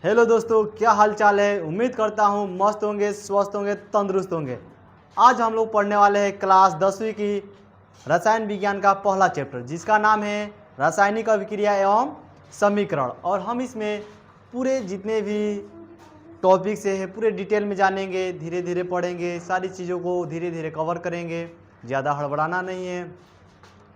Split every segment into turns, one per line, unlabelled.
Hello दोस्तों, क्या हाल चाल है। उम्मीद करता हूँ मस्त होंगे, स्वस्थ होंगे, तंदुरुस्त होंगे। आज हम लोग पढ़ने वाले हैं क्लास 10वीं की रसायन विज्ञान का पहला चैप्टर, जिसका नाम है रासायनिक अभिक्रिया एवं समीकरण। और हम इसमें पूरे जितने भी टॉपिक्स हैं पूरे डिटेल में जानेंगे, धीरे धीरे पढ़ेंगे, सारी चीज़ों को धीरे धीरे कवर करेंगे, ज़्यादा हड़बड़ाना नहीं है।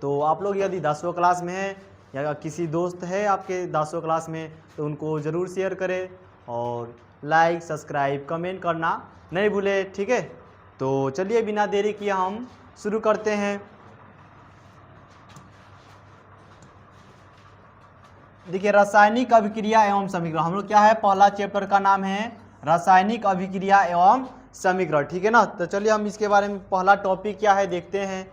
तो आप लोग यदि 10वीं क्लास में हैं या किसी दोस्त है आपके 10वीं क्लास में, तो उनको ज़रूर शेयर करें और लाइक सब्सक्राइब कमेंट करना नहीं भूलें, ठीक है। तो चलिए बिना देरी किए हम शुरू करते हैं। देखिए, रासायनिक अभिक्रिया एवं समीकरण, हम लोग क्या है, पहला चैप्टर का नाम है रासायनिक अभिक्रिया एवं समीकरण, ठीक है ना। तो चलिए हम इसके बारे में पहला टॉपिक क्या है देखते हैं।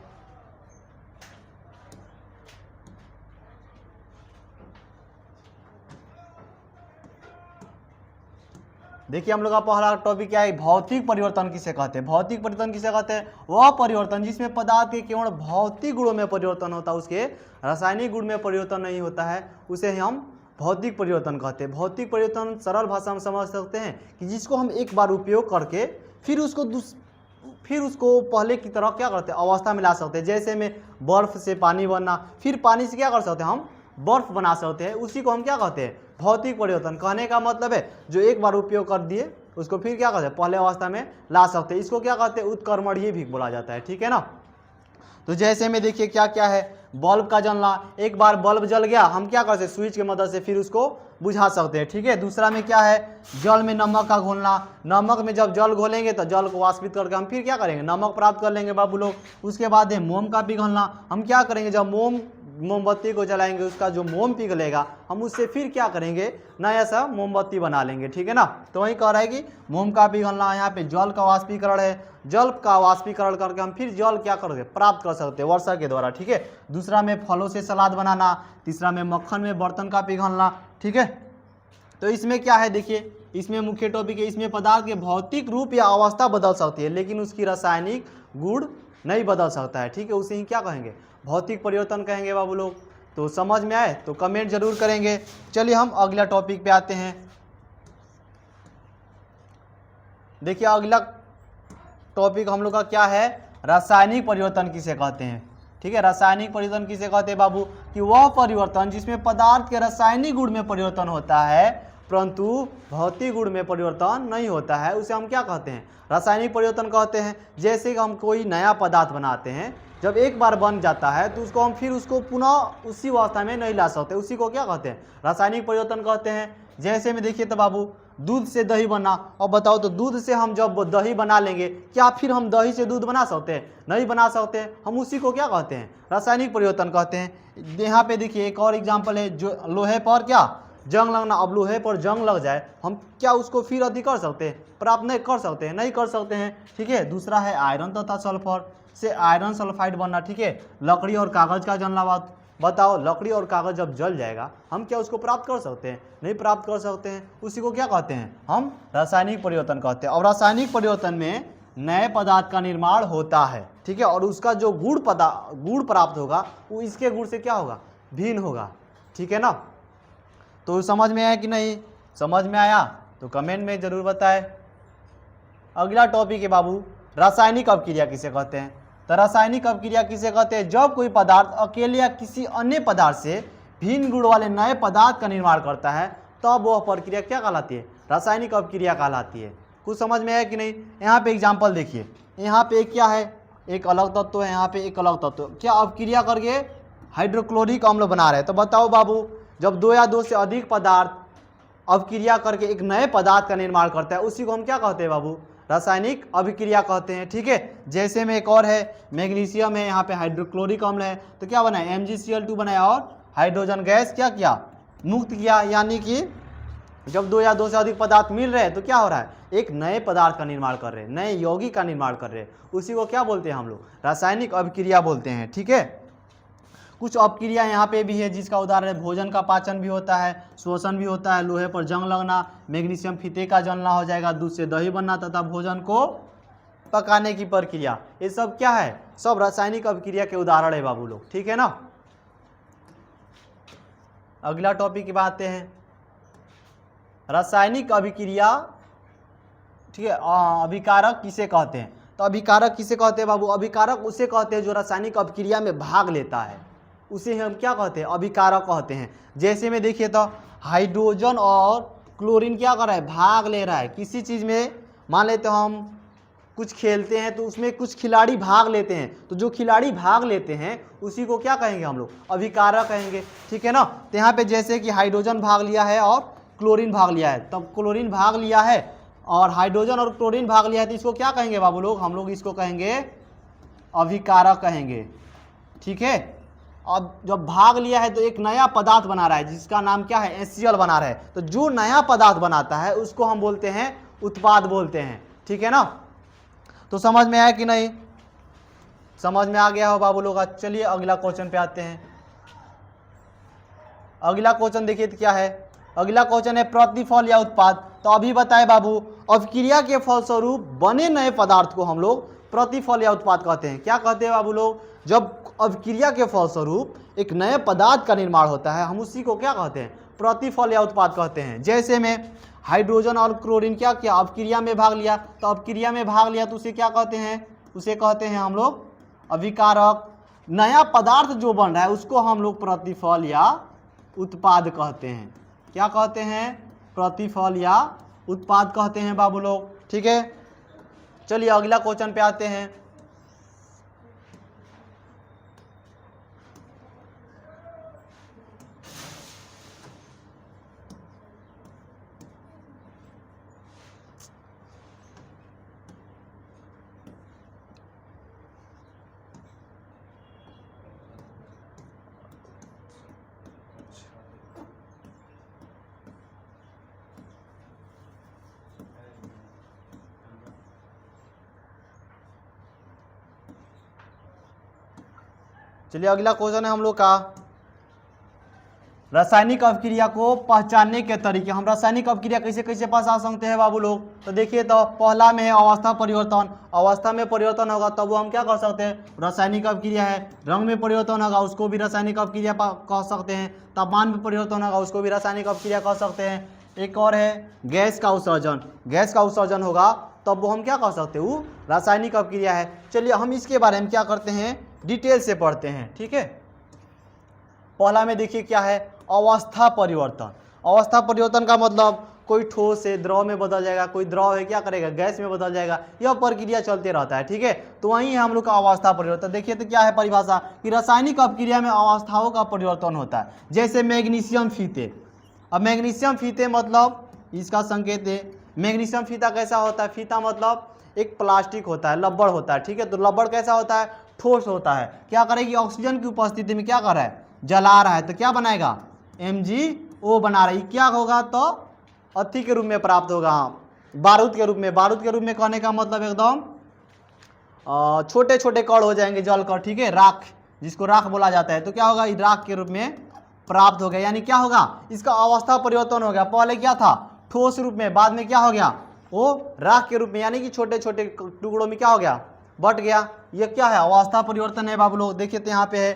देखिए, हम लोग का पहला टॉपिक क्या है, भौतिक परिवर्तन किसे कहते हैं। भौतिक परिवर्तन किसे कहते हैं, वह परिवर्तन जिसमें पदार्थ के केवल भौतिक गुणों में परिवर्तन होता है, उसके रासायनिक गुण में परिवर्तन नहीं होता है, उसे हम भौतिक परिवर्तन कहते हैं। भौतिक परिवर्तन सरल भाषा में समझ सकते हैं कि जिसको हम एक बार उपयोग करके फिर उसको पहले की तरह क्या करते हैं, अवस्था में ला सकते हैं। जैसे में बर्फ से पानी बनना, फिर पानी से क्या कर सकते हैं, हम बर्फ बना सकते हैं, उसी को हम क्या कहते हैं, भौतिक परिवर्तन। कहने का मतलब है जो एक बार उपयोग कर दिए उसको फिर क्या कहते हैं, पहले अवस्था में ला सकते हैं। इसको क्या कहते हैं, उत्क्रमणीय भी बोला जाता है, ठीक है ना। तो जैसे में देखिए क्या क्या है, बल्ब का जलना, एक बार बल्ब जल गया, हम क्या करते हैं, स्विच की मदद से फिर उसको बुझा सकते हैं, ठीक है। दूसरा में क्या है, जल में नमक का घोलना, नमक में जब जल घोलेंगे तो जल को वाष्पित करके हम फिर क्या करेंगे, नमक प्राप्त कर लेंगे बाबू लोग। उसके बाद है मोम का पिघलना, हम क्या करेंगे, जब मोमबत्ती को जलाएंगे, उसका जो मोम पिघलेगा, हम उससे फिर क्या करेंगे, नया सा मोमबत्ती बना लेंगे, ठीक है ना। तो वही कह रहा है कि मोम का पिघलना, यहाँ पे जल का वाष्पीकरण है, जल का वाष्पीकरण करके हम फिर जल क्या करेंगे, प्राप्त कर सकते हैं वर्षा के द्वारा, ठीक है। दूसरा में फलों से सलाद बनाना, तीसरा में मक्खन में बर्तन का पिघलना, ठीक है। तो इसमें क्या है, देखिए इसमें मुख्य टॉपिक है, इसमें पदार्थ के भौतिक रूप या अवस्था बदल सकती है, लेकिन उसकी रासायनिक गुण नहीं बदल सकता है, ठीक है। उसे ही क्या कहेंगे, भौतिक परिवर्तन कहेंगे बाबू लोग। तो समझ में आए तो कमेंट जरूर करेंगे। चलिए हम अगला टॉपिक पे आते हैं। देखिए अगला टॉपिक हम लोग का क्या है, रासायनिक परिवर्तन किसे कहते हैं, ठीक है। रासायनिक परिवर्तन किसे कहते हैं बाबू, कि वह परिवर्तन जिसमें पदार्थ के रासायनिक गुण में परिवर्तन होता है परंतु भौतिक गुण में परिवर्तन नहीं होता है, उसे हम क्या कहते हैं, रासायनिक परिवर्तन कहते हैं। जैसे कि हम कोई नया पदार्थ बनाते हैं, जब एक बार बन जाता है तो उसको हम फिर उसको पुनः उसी अवस्था में नहीं ला सकते, उसी को क्या कहते हैं, रासायनिक परिवर्तन कहते हैं। जैसे में देखिए तो बाबू, दूध से दही बना, और बताओ तो दूध से हम जब दही बना लेंगे, क्या फिर हम दही से दूध बना सकते हैं, नहीं बना सकते, हम उसी को क्या कहते हैं, रासायनिक परिवर्तन कहते हैं। यहाँ पे देखिए एक और एग्जाम्पल है, जो लोहे पर क्या जंग लगना, अब लोहे पर जंग लग जाए, हम क्या उसको फिर अधिक कर सकते हैं, प्राप्त नहीं कर सकते हैं, नहीं कर सकते हैं, ठीक है। दूसरा है आयरन तथा सल्फर से आयरन सल्फाइड बनना, ठीक है। लकड़ी और कागज का जलना, बात बताओ, लकड़ी और कागज जब जल जाएगा, हम क्या उसको प्राप्त कर सकते हैं, नहीं प्राप्त कर सकते हैं, उसी को क्या कहते हैं, हम रासायनिक परिवर्तन कहते हैं। और रासायनिक परिवर्तन में नए पदार्थ का निर्माण होता है, ठीक है, और उसका जो गुण प्राप्त होगा वो इसके गुण से क्या होगा, भिन्न होगा, ठीक है ना। तो समझ में आया कि नहीं, समझ में आया तो कमेंट में जरूर बताएं। अगला टॉपिक है बाबू, रासायनिक अभिक्रिया किसे कहते हैं। तो रासायनिक अभिक्रिया किसे कहते हैं, जब कोई पदार्थ अकेले या किसी अन्य पदार्थ से भिन्न गुण वाले नए पदार्थ का निर्माण करता है, तब वह प्रक्रिया क्या कहलाती है, रासायनिक अभिक्रिया कहलाती है। कुछ समझ में आया कि नहीं। यहाँ पे एग्जाम्पल देखिए, यहाँ पे क्या है, एक अलग तत्व है, यहाँ पे एक अलग तत्व, क्या अभिक्रिया करके हाइड्रोक्लोरिक अम्ल बना रहे हैं। तो बताओ बाबू, जब दो या दो से अधिक पदार्थ अभिक्रिया करके एक नए पदार्थ का निर्माण करता है, उसी को हम क्या कहते हैं बाबू, रासायनिक अभिक्रिया कहते हैं, ठीक है। जैसे में एक और है, मैग्नीशियम है, यहाँ पे हाइड्रोक्लोरिक अम्ल है, तो क्या बनाया, MgCl2 बनाया और हाइड्रोजन गैस क्या किया, मुक्त किया। यानी कि जब दो या दो से अधिक पदार्थ मिल रहे हैं तो क्या हो रहा है, एक नए पदार्थ का निर्माण कर रहे हैं, नए यौगिक का निर्माण कर रहे हैं, उसी को क्या बोलते हैं हम लोग, रासायनिक अभिक्रिया बोलते हैं, ठीक है। कुछ अपक्रिया यहाँ पे भी है, जिसका उदाहरण है, भोजन का पाचन भी होता है, शोषण भी होता है, लोहे पर जंग लगना, मैग्नीशियम फीते का जलना हो जाएगा, दूध से दही बनना तथा भोजन को पकाने की प्रक्रिया, ये सब क्या है, सब रासायनिक अभिक्रिया के उदाहरण है बाबू लोग, ठीक है ना। अगला टॉपिक की बात आते हैं, रासायनिक अभिक्रिया, ठीक है, अभिकारक किसे कहते हैं? तो अभिकारक किसे कहते हैं बाबू? अभिकारक उसे कहते हैं जो रासायनिक अभिक्रिया में भाग लेता है, उसे हम क्या कहते हैं? अभिकारक कहते हैं। जैसे में देखिए तो हाइड्रोजन और क्लोरीन क्या कर रहा है? भाग ले रहा है किसी चीज़ में। मान लेते हम कुछ खेलते हैं तो उसमें कुछ खिलाड़ी भाग लेते हैं, तो जो खिलाड़ी भाग लेते हैं उसी को क्या कहेंगे हम लोग? अभिकारक कहेंगे, ठीक है ना। तो यहाँ पे जैसे कि हाइड्रोजन भाग लिया है और क्लोरीन भाग लिया है, तब क्लोरीन भाग लिया है और हाइड्रोजन और क्लोरीन भाग लिया है, तो इसको क्या कहेंगे बाबू लोग? हम लोग इसको कहेंगे अभिकारक कहेंगे, ठीक है। अब जब भाग लिया है तो एक नया पदार्थ बना रहा है जिसका नाम क्या है? HCl बना रहा है। तो जो नया पदार्थ बनाता है उसको हम बोलते हैं उत्पाद बोलते हैं, ठीक है ना। तो समझ में आया कि नहीं? समझ में आ गया हो बाबू लोग? चलिए अगला क्वेश्चन पे आते हैं। अगला क्वेश्चन देखिए तो क्या है? अगला क्वेश्चन है प्रतिफल या उत्पाद। तो अभी बताए बाबू, अभिक्रिया के फलस्वरूप बने नए पदार्थ को हम लोग प्रतिफल या उत्पाद कहते हैं। क्या कहते हैं बाबू लोग? जब अभिक्रिया के फलस्वरूप एक नए पदार्थ का निर्माण होता है, हम उसी को क्या कहते हैं? प्रतिफल या उत्पाद कहते हैं। जैसे में हाइड्रोजन और क्लोरीन क्या किया? अभिक्रिया में भाग लिया, तो अभिक्रिया में भाग लिया तो उसे क्या कहते हैं? उसे कहते हैं हम लोग अभिकारक। नया पदार्थ जो बन रहा है उसको हम लोग प्रतिफल या उत्पाद कहते हैं। क्या कहते हैं? प्रतिफल या उत्पाद कहते हैं बाबू लोग, ठीक है। चलिए अगला क्वेश्चन पे आते हैं। चलिए अगला क्वेश्चन है हम लोग का रासायनिक अभिक्रिया को पहचानने के तरीके। हम रासायनिक अभिक्रिया कैसे कैसे पहचान सकते हैं बाबू लोग? तो देखिए तो पहला में है अवस्था परिवर्तन। अवस्था में परिवर्तन होगा तब वो हम क्या कर सकते हैं? रासायनिक अभिक्रिया है। रंग में परिवर्तन होगा उसको भी रासायनिक अभिक्रिया कह सकते हैं। तापमान में परिवर्तन होगा उसको भी रासायनिक अभिक्रिया कह सकते हैं। एक और है गैस का उत्सर्जन। गैस का उत्सर्जन होगा तब वो हम क्या कह सकते हैं? वो रासायनिक अभिक्रिया है। चलिए हम इसके बारे में क्या करते हैं? डिटेल से पढ़ते हैं, ठीक है। पहला में देखिए क्या है? अवस्था परिवर्तन। अवस्था परिवर्तन का मतलब कोई ठोस से द्रव में बदल जाएगा, कोई द्रव है क्या करेगा? गैस में बदल जाएगा। यह प्रक्रिया चलते रहता है, ठीक है। तो वहीं है हम लोग का अवस्था परिवर्तन। देखिए तो क्या है परिभाषा कि रासायनिक अभिक्रिया में अवस्थाओं का परिवर्तन होता है। जैसे मैग्नीशियम फीते। अब मैग्नीशियम फीते मतलब इसका संकेत है। मैग्नीशियम फीता कैसा होता है? फीता मतलब एक प्लास्टिक होता है, लब्बड़ होता है, ठीक है। तो लब्बड़ कैसा होता है? ठोस होता है। क्या करेगी? ऑक्सीजन की उपस्थिति में क्या कर रहा है? जला रहा है। तो क्या बनाएगा? MgO बना रही। क्या होगा? तो अथी के रूप में प्राप्त होगा, बारूद के रूप में। बारूद के रूप में कहने का मतलब एकदम छोटे छोटे कण हो जाएंगे, जल कण, ठीक है। राख, जिसको राख बोला जाता है। तो क्या होगा? राख के रूप में प्राप्त हो गया। यानी क्या होगा? इसका अवस्था परिवर्तन हो गया। पहले क्या था? ठोस रूप में, बाद में क्या हो गया? वो राख के रूप में, यानी कि छोटे छोटे टुकड़ों में क्या हो गया? बट गया। ये क्या है? अवस्था परिवर्तन है बाबू लोग। देखिए तो यहाँ पे है,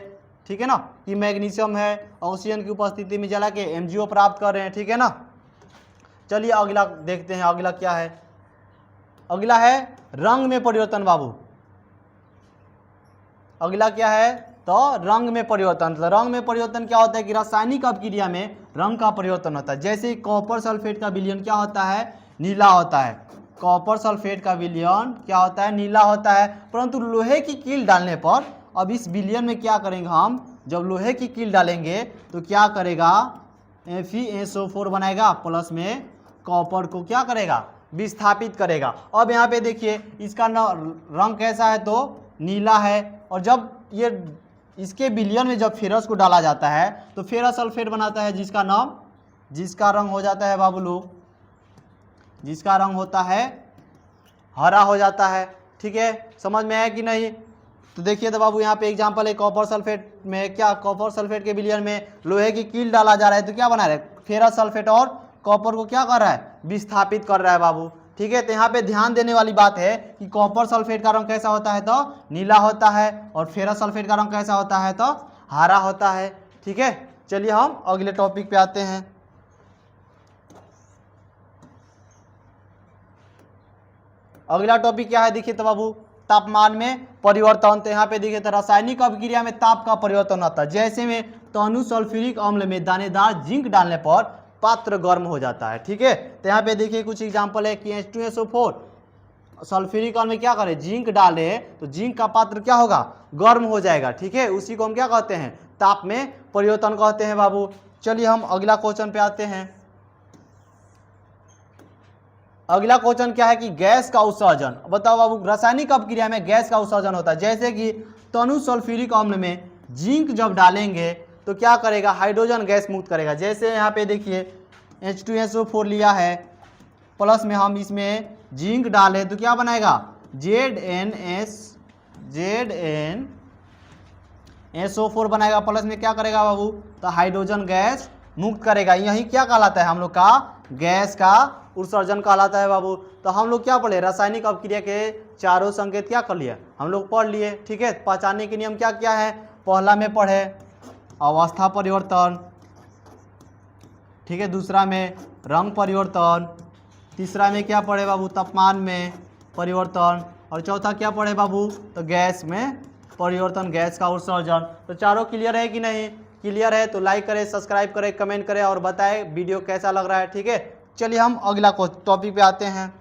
ठीक है ना, कि मैग्नीशियम है, ऑक्सीजन की उपस्थिति में जला के MgO प्राप्त कर रहे हैं, ठीक है ना। चलिए अगला देखते हैं। अगला क्या है? अगला है रंग में परिवर्तन बाबू। अगला क्या है? तो रंग में परिवर्तन। तो रंग में परिवर्तन क्या होता है कि रासायनिक अभिक्रिया में रंग का परिवर्तन होता है। जैसे कॉपर सल्फेट का विलयन क्या होता है? नीला होता है। कॉपर सल्फेट का विलयन क्या होता है? नीला होता है। परंतु लोहे की कील डालने पर अब इस विलयन में क्या करेंगे हम? जब लोहे की कील डालेंगे तो क्या करेगा? FeSO4 बनाएगा, प्लस में कॉपर को क्या करेगा? विस्थापित करेगा। अब यहाँ पे देखिए इसका रंग कैसा है? तो नीला है। और जब ये इसके विलयन में जब फेरस को डाला जाता है तो फेरस सल्फेट बनाता है, जिसका रंग हो जाता है बाबू लोग, जिसका रंग होता है हरा हो जाता है, ठीक है। समझ में आया कि नहीं? तो देखिए तो बाबू यहाँ पे एग्जांपल है कॉपर सल्फेट में। क्या? कॉपर सल्फेट के विलयन में लोहे की कील डाला जा रहा है तो क्या बना रहा है? फेरस सल्फेट और कॉपर को क्या कर रहा है? विस्थापित कर रहा है बाबू, ठीक है। तो यहाँ पे ध्यान देने वाली बात है कि कॉपर सल्फेट का रंग कैसा होता है? तो नीला होता है। और फेरस सल्फेट का रंग कैसा होता है? तो हरा होता है, ठीक है। चलिए हम अगले टॉपिक पे आते हैं। अगला टॉपिक क्या है देखिए तो बाबू, तापमान में परिवर्तन। तो यहाँ पे देखिए तो रासायनिक अभिक्रिया में ताप का परिवर्तन होता है। जैसे में तनु सल्फ्यूरिक अम्ल में दानेदार जिंक डालने पर पात्र गर्म हो जाता है। ठीक है, तो यहाँ पे देखिए कुछ एग्जांपल है कि H2SO4 सल्फ्यूरिक अम्ल में क्या करें, जिंक डाले तो जिंक का पात्र क्या होगा, गर्म हो जाएगा। ठीक है, उसी को हम क्या कहते हैं, ताप में परिवर्तन कहते हैं बाबू। चलिए हम अगला क्वेश्चन पे आते हैं। अगला क्वेश्चन क्या है कि गैस का उत्सर्जन। बताओ बाबू, रासायनिक अपक्रिया में गैस का उत्सर्जन होता है। जैसे कि तनु सल्फ्यूरिक अम्ल में जिंक जब डालेंगे तो क्या करेगा, हाइड्रोजन गैस मुक्त करेगा। जैसे यहाँ पे देखिए H2SO4 लिया है, प्लस में हम इसमें जिंक डाले तो क्या बनाएगा, ZnSO4 बनाएगा। प्लस में क्या करेगा बाबू, तो हाइड्रोजन गैस मुक्त करेगा। यही क्या कहलाता है हम लोग का, गैस का उत्सर्जन कहलाता है बाबू। तो हम लोग क्या पढ़े, रासायनिक अपक्रिया के चारों संकेत क्या कर लिए, हम लोग पढ़ लिए। ठीक है, पहचानने के नियम क्या क्या है, पहला में पढ़े अवस्था परिवर्तन, ठीक है, दूसरा में रंग परिवर्तन, तीसरा में क्या पढ़े बाबू, तापमान में परिवर्तन, और चौथा क्या पढ़े बाबू, तो गैस में परिवर्तन, गैस का उत्सर्जन। तो चारों क्लियर है कि नहीं, क्लियर है तो लाइक करें, सब्सक्राइब करें, कमेंट करें और बताएं वीडियो कैसा लग रहा है। ठीक है, चलिए हम अगला टॉपिक पे आते हैं।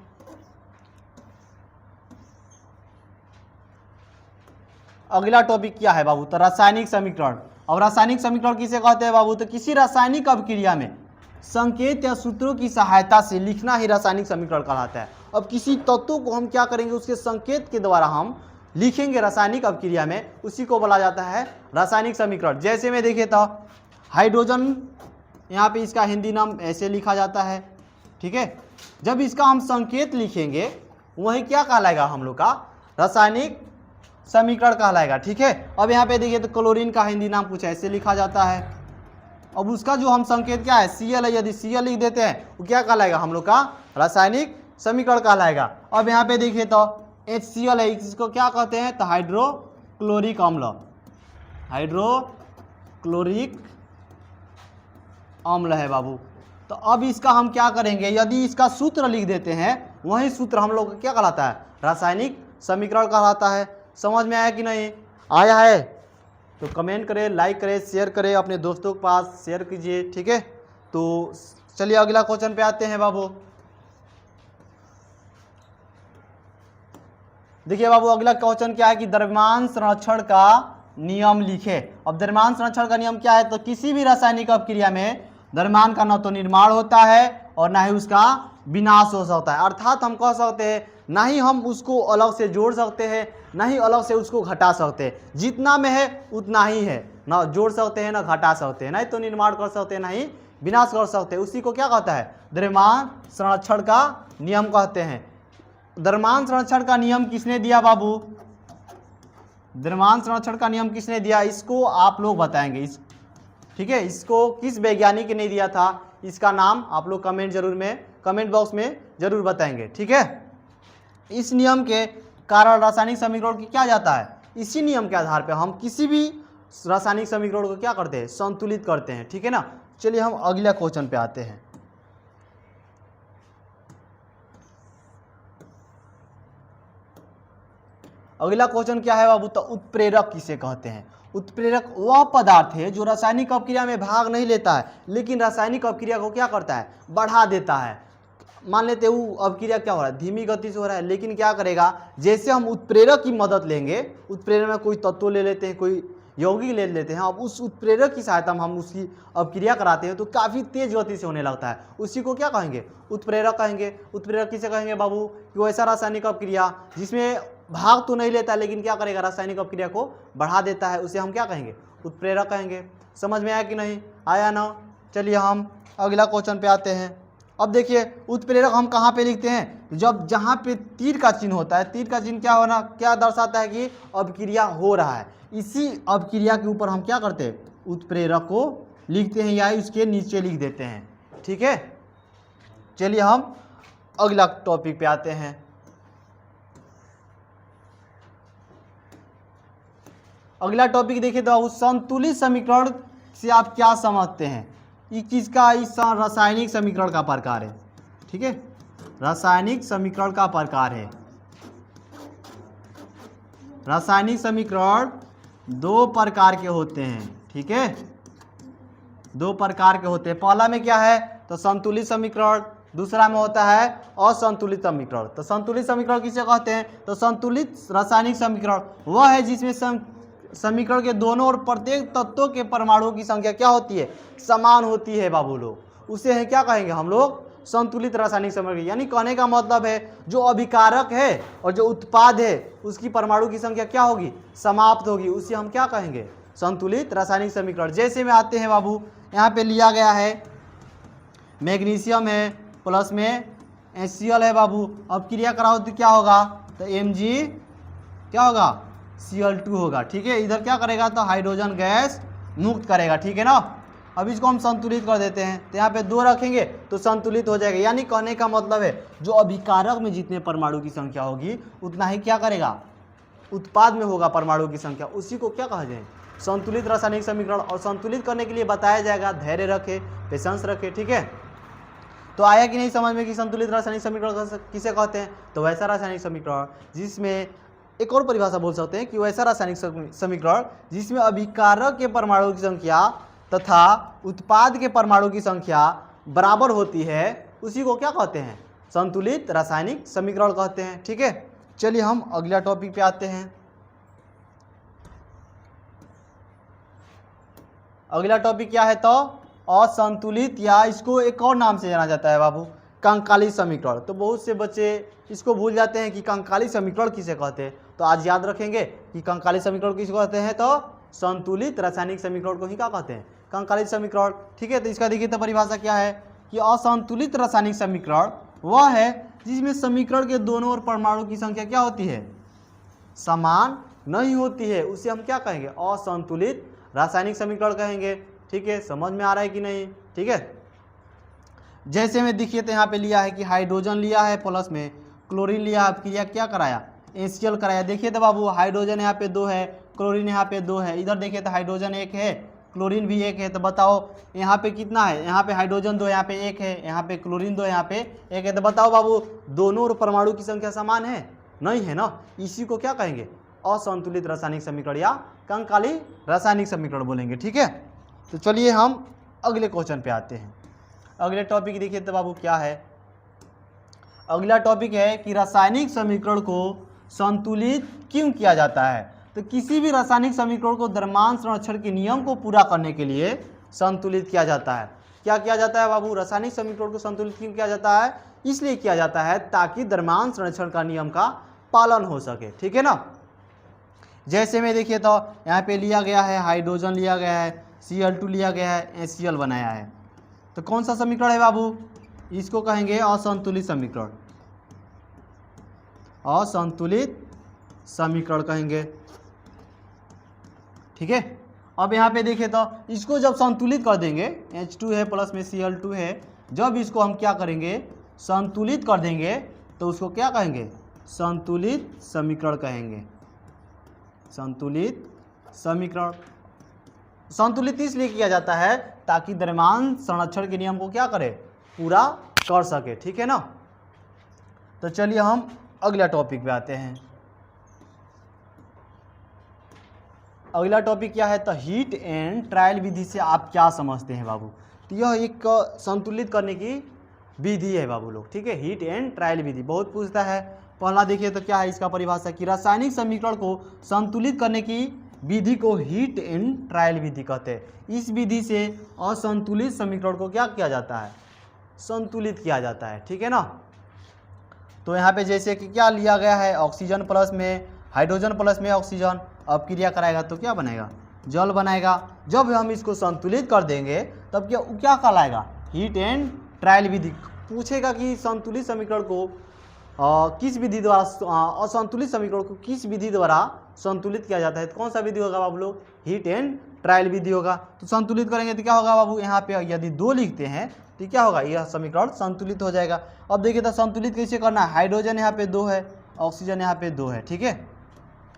अगला टॉपिक क्या है बाबू, तो रासायनिक समीकरण। अब रासायनिक समीकरण किसे कहते हैं बाबू, तो किसी रासायनिक अभिक्रिया में संकेत या सूत्रों की सहायता से लिखना ही रासायनिक समीकरण कहलाता है। अब किसी तत्व को हम क्या करेंगे, उसके संकेत के द्वारा हम लिखेंगे रासायनिक अभिक्रिया में, उसी को बोला जाता है रासायनिक समीकरण। जैसे में देखिए तो हाइड्रोजन, यहाँ पे इसका हिंदी नाम ऐसे लिखा जाता है। ठीक है, जब इसका हम संकेत लिखेंगे वही क्या कहलाएगा, हम लोग का रासायनिक समीकरण कहलाएगा। ठीक है, अब यहाँ पे देखिए तो क्लोरीन का हिंदी नाम कुछ ऐसे लिखा जाता है। अब उसका जो हम संकेत क्या है, Cl है, यदि Cl लिख देते हैं वो क्या कहलाएगा, हम लोग का रासायनिक समीकरण कहलाएगा। अब यहाँ पे देखिए तो HCl है, इसको क्या कहते हैं, तो हाइड्रोक्लोरिक अम्ल, हाइड्रोक्लोरिक अम्ल है बाबू। तो अब इसका हम क्या करेंगे, यदि इसका सूत्र लिख देते हैं वही सूत्र हम लोग क्या कहलाता है, रासायनिक समीकरण कहलाता है। समझ में आया कि नहीं, आया है तो कमेंट करें, लाइक करें, शेयर करें, अपने दोस्तों के पास शेयर कीजिए। ठीक है, तो चलिए अगला क्वेश्चन पे आते हैं बाबू। देखिए बाबू, अगला क्वेश्चन क्या है कि द्रव्यमान संरक्षण का नियम लिखे। अब द्रव्यमान संरक्षण का नियम क्या है, तो किसी भी रासायनिक अपक्रिया में द्रव्यमान का न तो निर्माण होता है और ना ही उसका विनाश हो सकता है। अर्थात हम कह सकते हैं ना ही हम उसको अलग से जोड़ सकते हैं, ना ही अलग से उसको घटा सकते हैं। जितना में है उतना ही है, ना जोड़ सकते हैं ना घटा सकते हैं, ना ही तो निर्माण कर सकते हैं ना ही विनाश कर सकते हैं। उसी को क्या कहता है, द्रव्यमान संरक्षण का नियम कहते हैं। द्रव्यमान संरक्षण का नियम किसने दिया बाबू, द्रव्यमान संरक्षण का नियम किसने दिया, इसको आप लोग बताएंगे। ठीक है, इसको किस वैज्ञानिक ने दिया था, इसका नाम आप लोग कमेंट बॉक्स में जरूर बताएंगे। ठीक है, इस नियम के कारण रासायनिक समीकरण की क्या जाता है, इसी नियम के आधार पर हम किसी भी रासायनिक समीकरण को क्या करते हैं, संतुलित करते हैं। ठीक है ना, चलिए हम अगला क्वेश्चन पे आते हैं। अगला क्वेश्चन क्या है बाबू, तो उत्प्रेरक किसे कहते हैं। उत्प्रेरक वह पदार्थ है जो रासायनिक अपक्रिया में भाग नहीं लेता है लेकिन रासायनिक अपक्रिया को क्या करता है, बढ़ा देता है। मान लेते वो अपक्रिया क्या हो रहा है, धीमी गति से हो रहा है, लेकिन क्या करेगा, जैसे हम उत्प्रेरक की मदद लेंगे, उत्प्रेरक में कोई तत्व ले लेते हैं, कोई यौगिक ले लेते हैं, अब उस उत्प्रेरक की सहायता में हम उसकी अपक्रिया कराते हैं तो काफ़ी तेज गति से होने लगता है। उसी को क्या कहेंगे, उत्प्रेरक कहेंगे। उत्प्रेरक किसे कहेंगे बाबू, कि वो ऐसा रासायनिक अपक्रिया जिसमें भाग तो नहीं लेता लेकिन क्या करेगा, रासायनिक अपक्रिया को बढ़ा देता है, उसे हम क्या कहेंगे, उत्प्रेरक कहेंगे। समझ में आया कि नहीं, आया ना। चलिए हम अगला क्वेश्चन पे आते हैं। अब देखिए उत्प्रेरक हम कहाँ पे लिखते हैं, जब जहाँ पे तीर का चिन्ह होता है, तीर का चिन्ह क्या दर्शाता है कि अपक्रिया हो रहा है। इसी अपक्रिया के ऊपर हम क्या करते हैं, उत्प्रेरक को लिखते हैं या इसके नीचे लिख देते हैं। ठीक है, चलिए हम अगला टॉपिक पे आते हैं। अगला टॉपिक देखिए तो संतुलित समीकरण से आप क्या समझते हैं, ये किसका, इस रासायनिक समीकरण का प्रकार है। ठीक है, रासायनिक समीकरण का प्रकार है। रासायनिक समीकरण दो प्रकार के होते हैं, ठीक है, दो प्रकार के होते हैं। पहला में क्या है तो संतुलित समीकरण, दूसरा में होता है असंतुलित समीकरण। तो संतुलित समीकरण किसे कहते हैं तो संतुलित रासायनिक समीकरण वह है जिसमें समीकरण के दोनों और प्रत्येक तत्वों के परमाणुओं की संख्या क्या होती है, समान होती है बाबू लोग, उसे है क्या कहेंगे हम लोग, संतुलित रासायनिक समीकरण। यानी कहने का मतलब है जो अभिकारक है और जो उत्पाद है उसकी परमाणु की संख्या क्या होगी, समाप्त होगी, उसे हम क्या कहेंगे, संतुलित रासायनिक समीकरण। जैसे में आते हैं बाबू, यहाँ पे लिया गया है मैग्नीशियम है प्लस में HCl है बाबू, अब क्रिया कराओ तो क्या होगा, तो Mg क्या होगा, Cl2 होगा, ठीक है। इधर क्या करेगा तो हाइड्रोजन गैस मुक्त करेगा, ठीक है ना। अब इसको हम संतुलित कर देते हैं, तो यहाँ पे 2 रखेंगे तो संतुलित हो जाएगा। यानी कहने का मतलब है जो अभिकारक में जितने परमाणु की संख्या होगी उतना ही क्या करेगा, उत्पाद में होगा परमाणु की संख्या, उसी को क्या कहा जाए, संतुलित रासायनिक समीकरण। और संतुलित करने के लिए बताया जाएगा, धैर्य रखे, पेशेंस रखे, ठीक है। तो आया कि नहीं समझ में कि संतुलित रासायनिक समीकरण किसे कहते हैं, तो वैसा रासायनिक समीकरण जिसमें, एक और परिभाषा बोल सकते हैं कि वैसा रासायनिक समीकरण जिसमें अभिकारक के परमाणु की संख्या तथा उत्पाद के परमाणु की संख्या बराबर होती है, उसी को क्या कहते हैं, संतुलित रासायनिक समीकरण कहते हैं, ठीक है। चलिए हम अगला टॉपिक पे आते हैं। अगला टॉपिक क्या है तो असंतुलित, या इसको एक और नाम से जाना जाता है बाबू, कंकाली समीकरण। तो बहुत से बच्चे इसको भूल जाते हैं कि कंकाली समीकरण किसे कहते हैं, तो आज याद रखेंगे कि कंकाली समीकरण किसे कहते हैं, तो संतुलित रासायनिक समीकरण को ही क्या कहते हैं, कंकाली समीकरण, ठीक है। तो इसका देखिए तो परिभाषा क्या है कि असंतुलित रासायनिक समीकरण वह है जिसमें समीकरण के दोनों ओर परमाणु की संख्या क्या होती है, समान नहीं होती है, उसे हम क्या कहेंगे, असंतुलित रासायनिक समीकरण कहेंगे, ठीक है। समझ में आ रहा है कि नहीं, ठीक है। जैसे में देखिए तो यहाँ पे लिया है कि हाइड्रोजन लिया है प्लस में क्लोरीन लिया है, क्रिया क्या कराया, HCl कराया। देखिए तो बाबू हाइड्रोजन यहाँ पे 2 है, क्लोरीन यहाँ पे 2 है, इधर देखिए तो हाइड्रोजन 1 है, क्लोरीन भी 1 है। तो बताओ यहाँ पे कितना है, यहाँ पे हाइड्रोजन 2, यहाँ पे 1 है, यहाँ पे क्लोरीन 2, यहाँ पे 1 है। तो बताओ बाबू दोनों और परमाणु की संख्या समान है, नहीं है ना, इसी को क्या कहेंगे, असंतुलित रासायनिक समीकरण या कंकाली रासायनिक समीकरण बोलेंगे, ठीक है। तो चलिए हम अगले क्वेश्चन पे आते हैं। अगले टॉपिक देखिए तो बाबू क्या है, अगला टॉपिक है कि रासायनिक समीकरण को संतुलित क्यों किया जाता है। तो किसी भी रासायनिक समीकरण को द्रव्यमान संरक्षण के नियम को पूरा करने के लिए संतुलित किया जाता है। क्या किया जाता है बाबू, रासायनिक समीकरण को संतुलित क्यों किया जाता है, इसलिए किया जाता है ताकि द्रव्यमान संरक्षण का नियम का पालन हो सके, ठीक है ना। जैसे में देखिए तो यहाँ पे लिया गया है हाइड्रोजन लिया गया है, Cl2 लिया गया है, HCl बनाया है। तो कौन सा समीकरण है बाबू, इसको कहेंगे असंतुलित समीकरण, असंतुलित समीकरण कहेंगे, ठीक है। अब यहाँ पे देखिए तो इसको जब संतुलित कर देंगे, H2 है प्लस में Cl2 है, जब इसको हम क्या करेंगे, संतुलित कर देंगे, तो उसको क्या कहेंगे, संतुलित समीकरण कहेंगे, संतुलित समीकरण। संतुलित इसलिए किया जाता है ताकि द्रव्यमान संरक्षण के नियम को क्या करे, पूरा कर सके, ठीक है ना। तो चलिए हम अगला टॉपिक पे आते हैं। अगला टॉपिक क्या है तो हीट एंड ट्रायल विधि से आप क्या समझते हैं बाबू। तो यह एक संतुलित करने की विधि है बाबू लोग, ठीक है, हीट एंड ट्रायल विधि बहुत पूछता है। पहला देखिए तो क्या है इसका परिभाषा कि रासायनिक समीकरण को संतुलित करने की विधि को हीट एंड ट्रायल विधि कहते हैं। इस विधि से असंतुलित समीकरण को क्या किया जाता है, संतुलित किया जाता है, ठीक है ना। तो यहाँ पे जैसे कि क्या लिया गया है, ऑक्सीजन प्लस में हाइड्रोजन प्लस में ऑक्सीजन, अब क्रिया कराएगा तो क्या बनेगा, जल बनाएगा। जब हम इसको संतुलित कर देंगे तब क्या कहलाएगा, हीट एंड ट्रायल विधि। पूछेगा कि संतुलित समीकरण को किस विधि द्वारा, असंतुलित समीकरण को किस विधि द्वारा संतुलित किया जाता है, तो कौन सा विधि होगा बाबू लोग, हीट एंड ट्रायल विधि होगा। तो संतुलित करेंगे तो क्या होगा बाबू, यहाँ पे यदि 2 लिखते हैं तो क्या होगा, यह समीकरण संतुलित हो जाएगा। अब देखिए तो संतुलित कैसे करना है, हाइड्रोजन यहाँ पे 2 है, ऑक्सीजन यहाँ पे 2 है, ठीक है।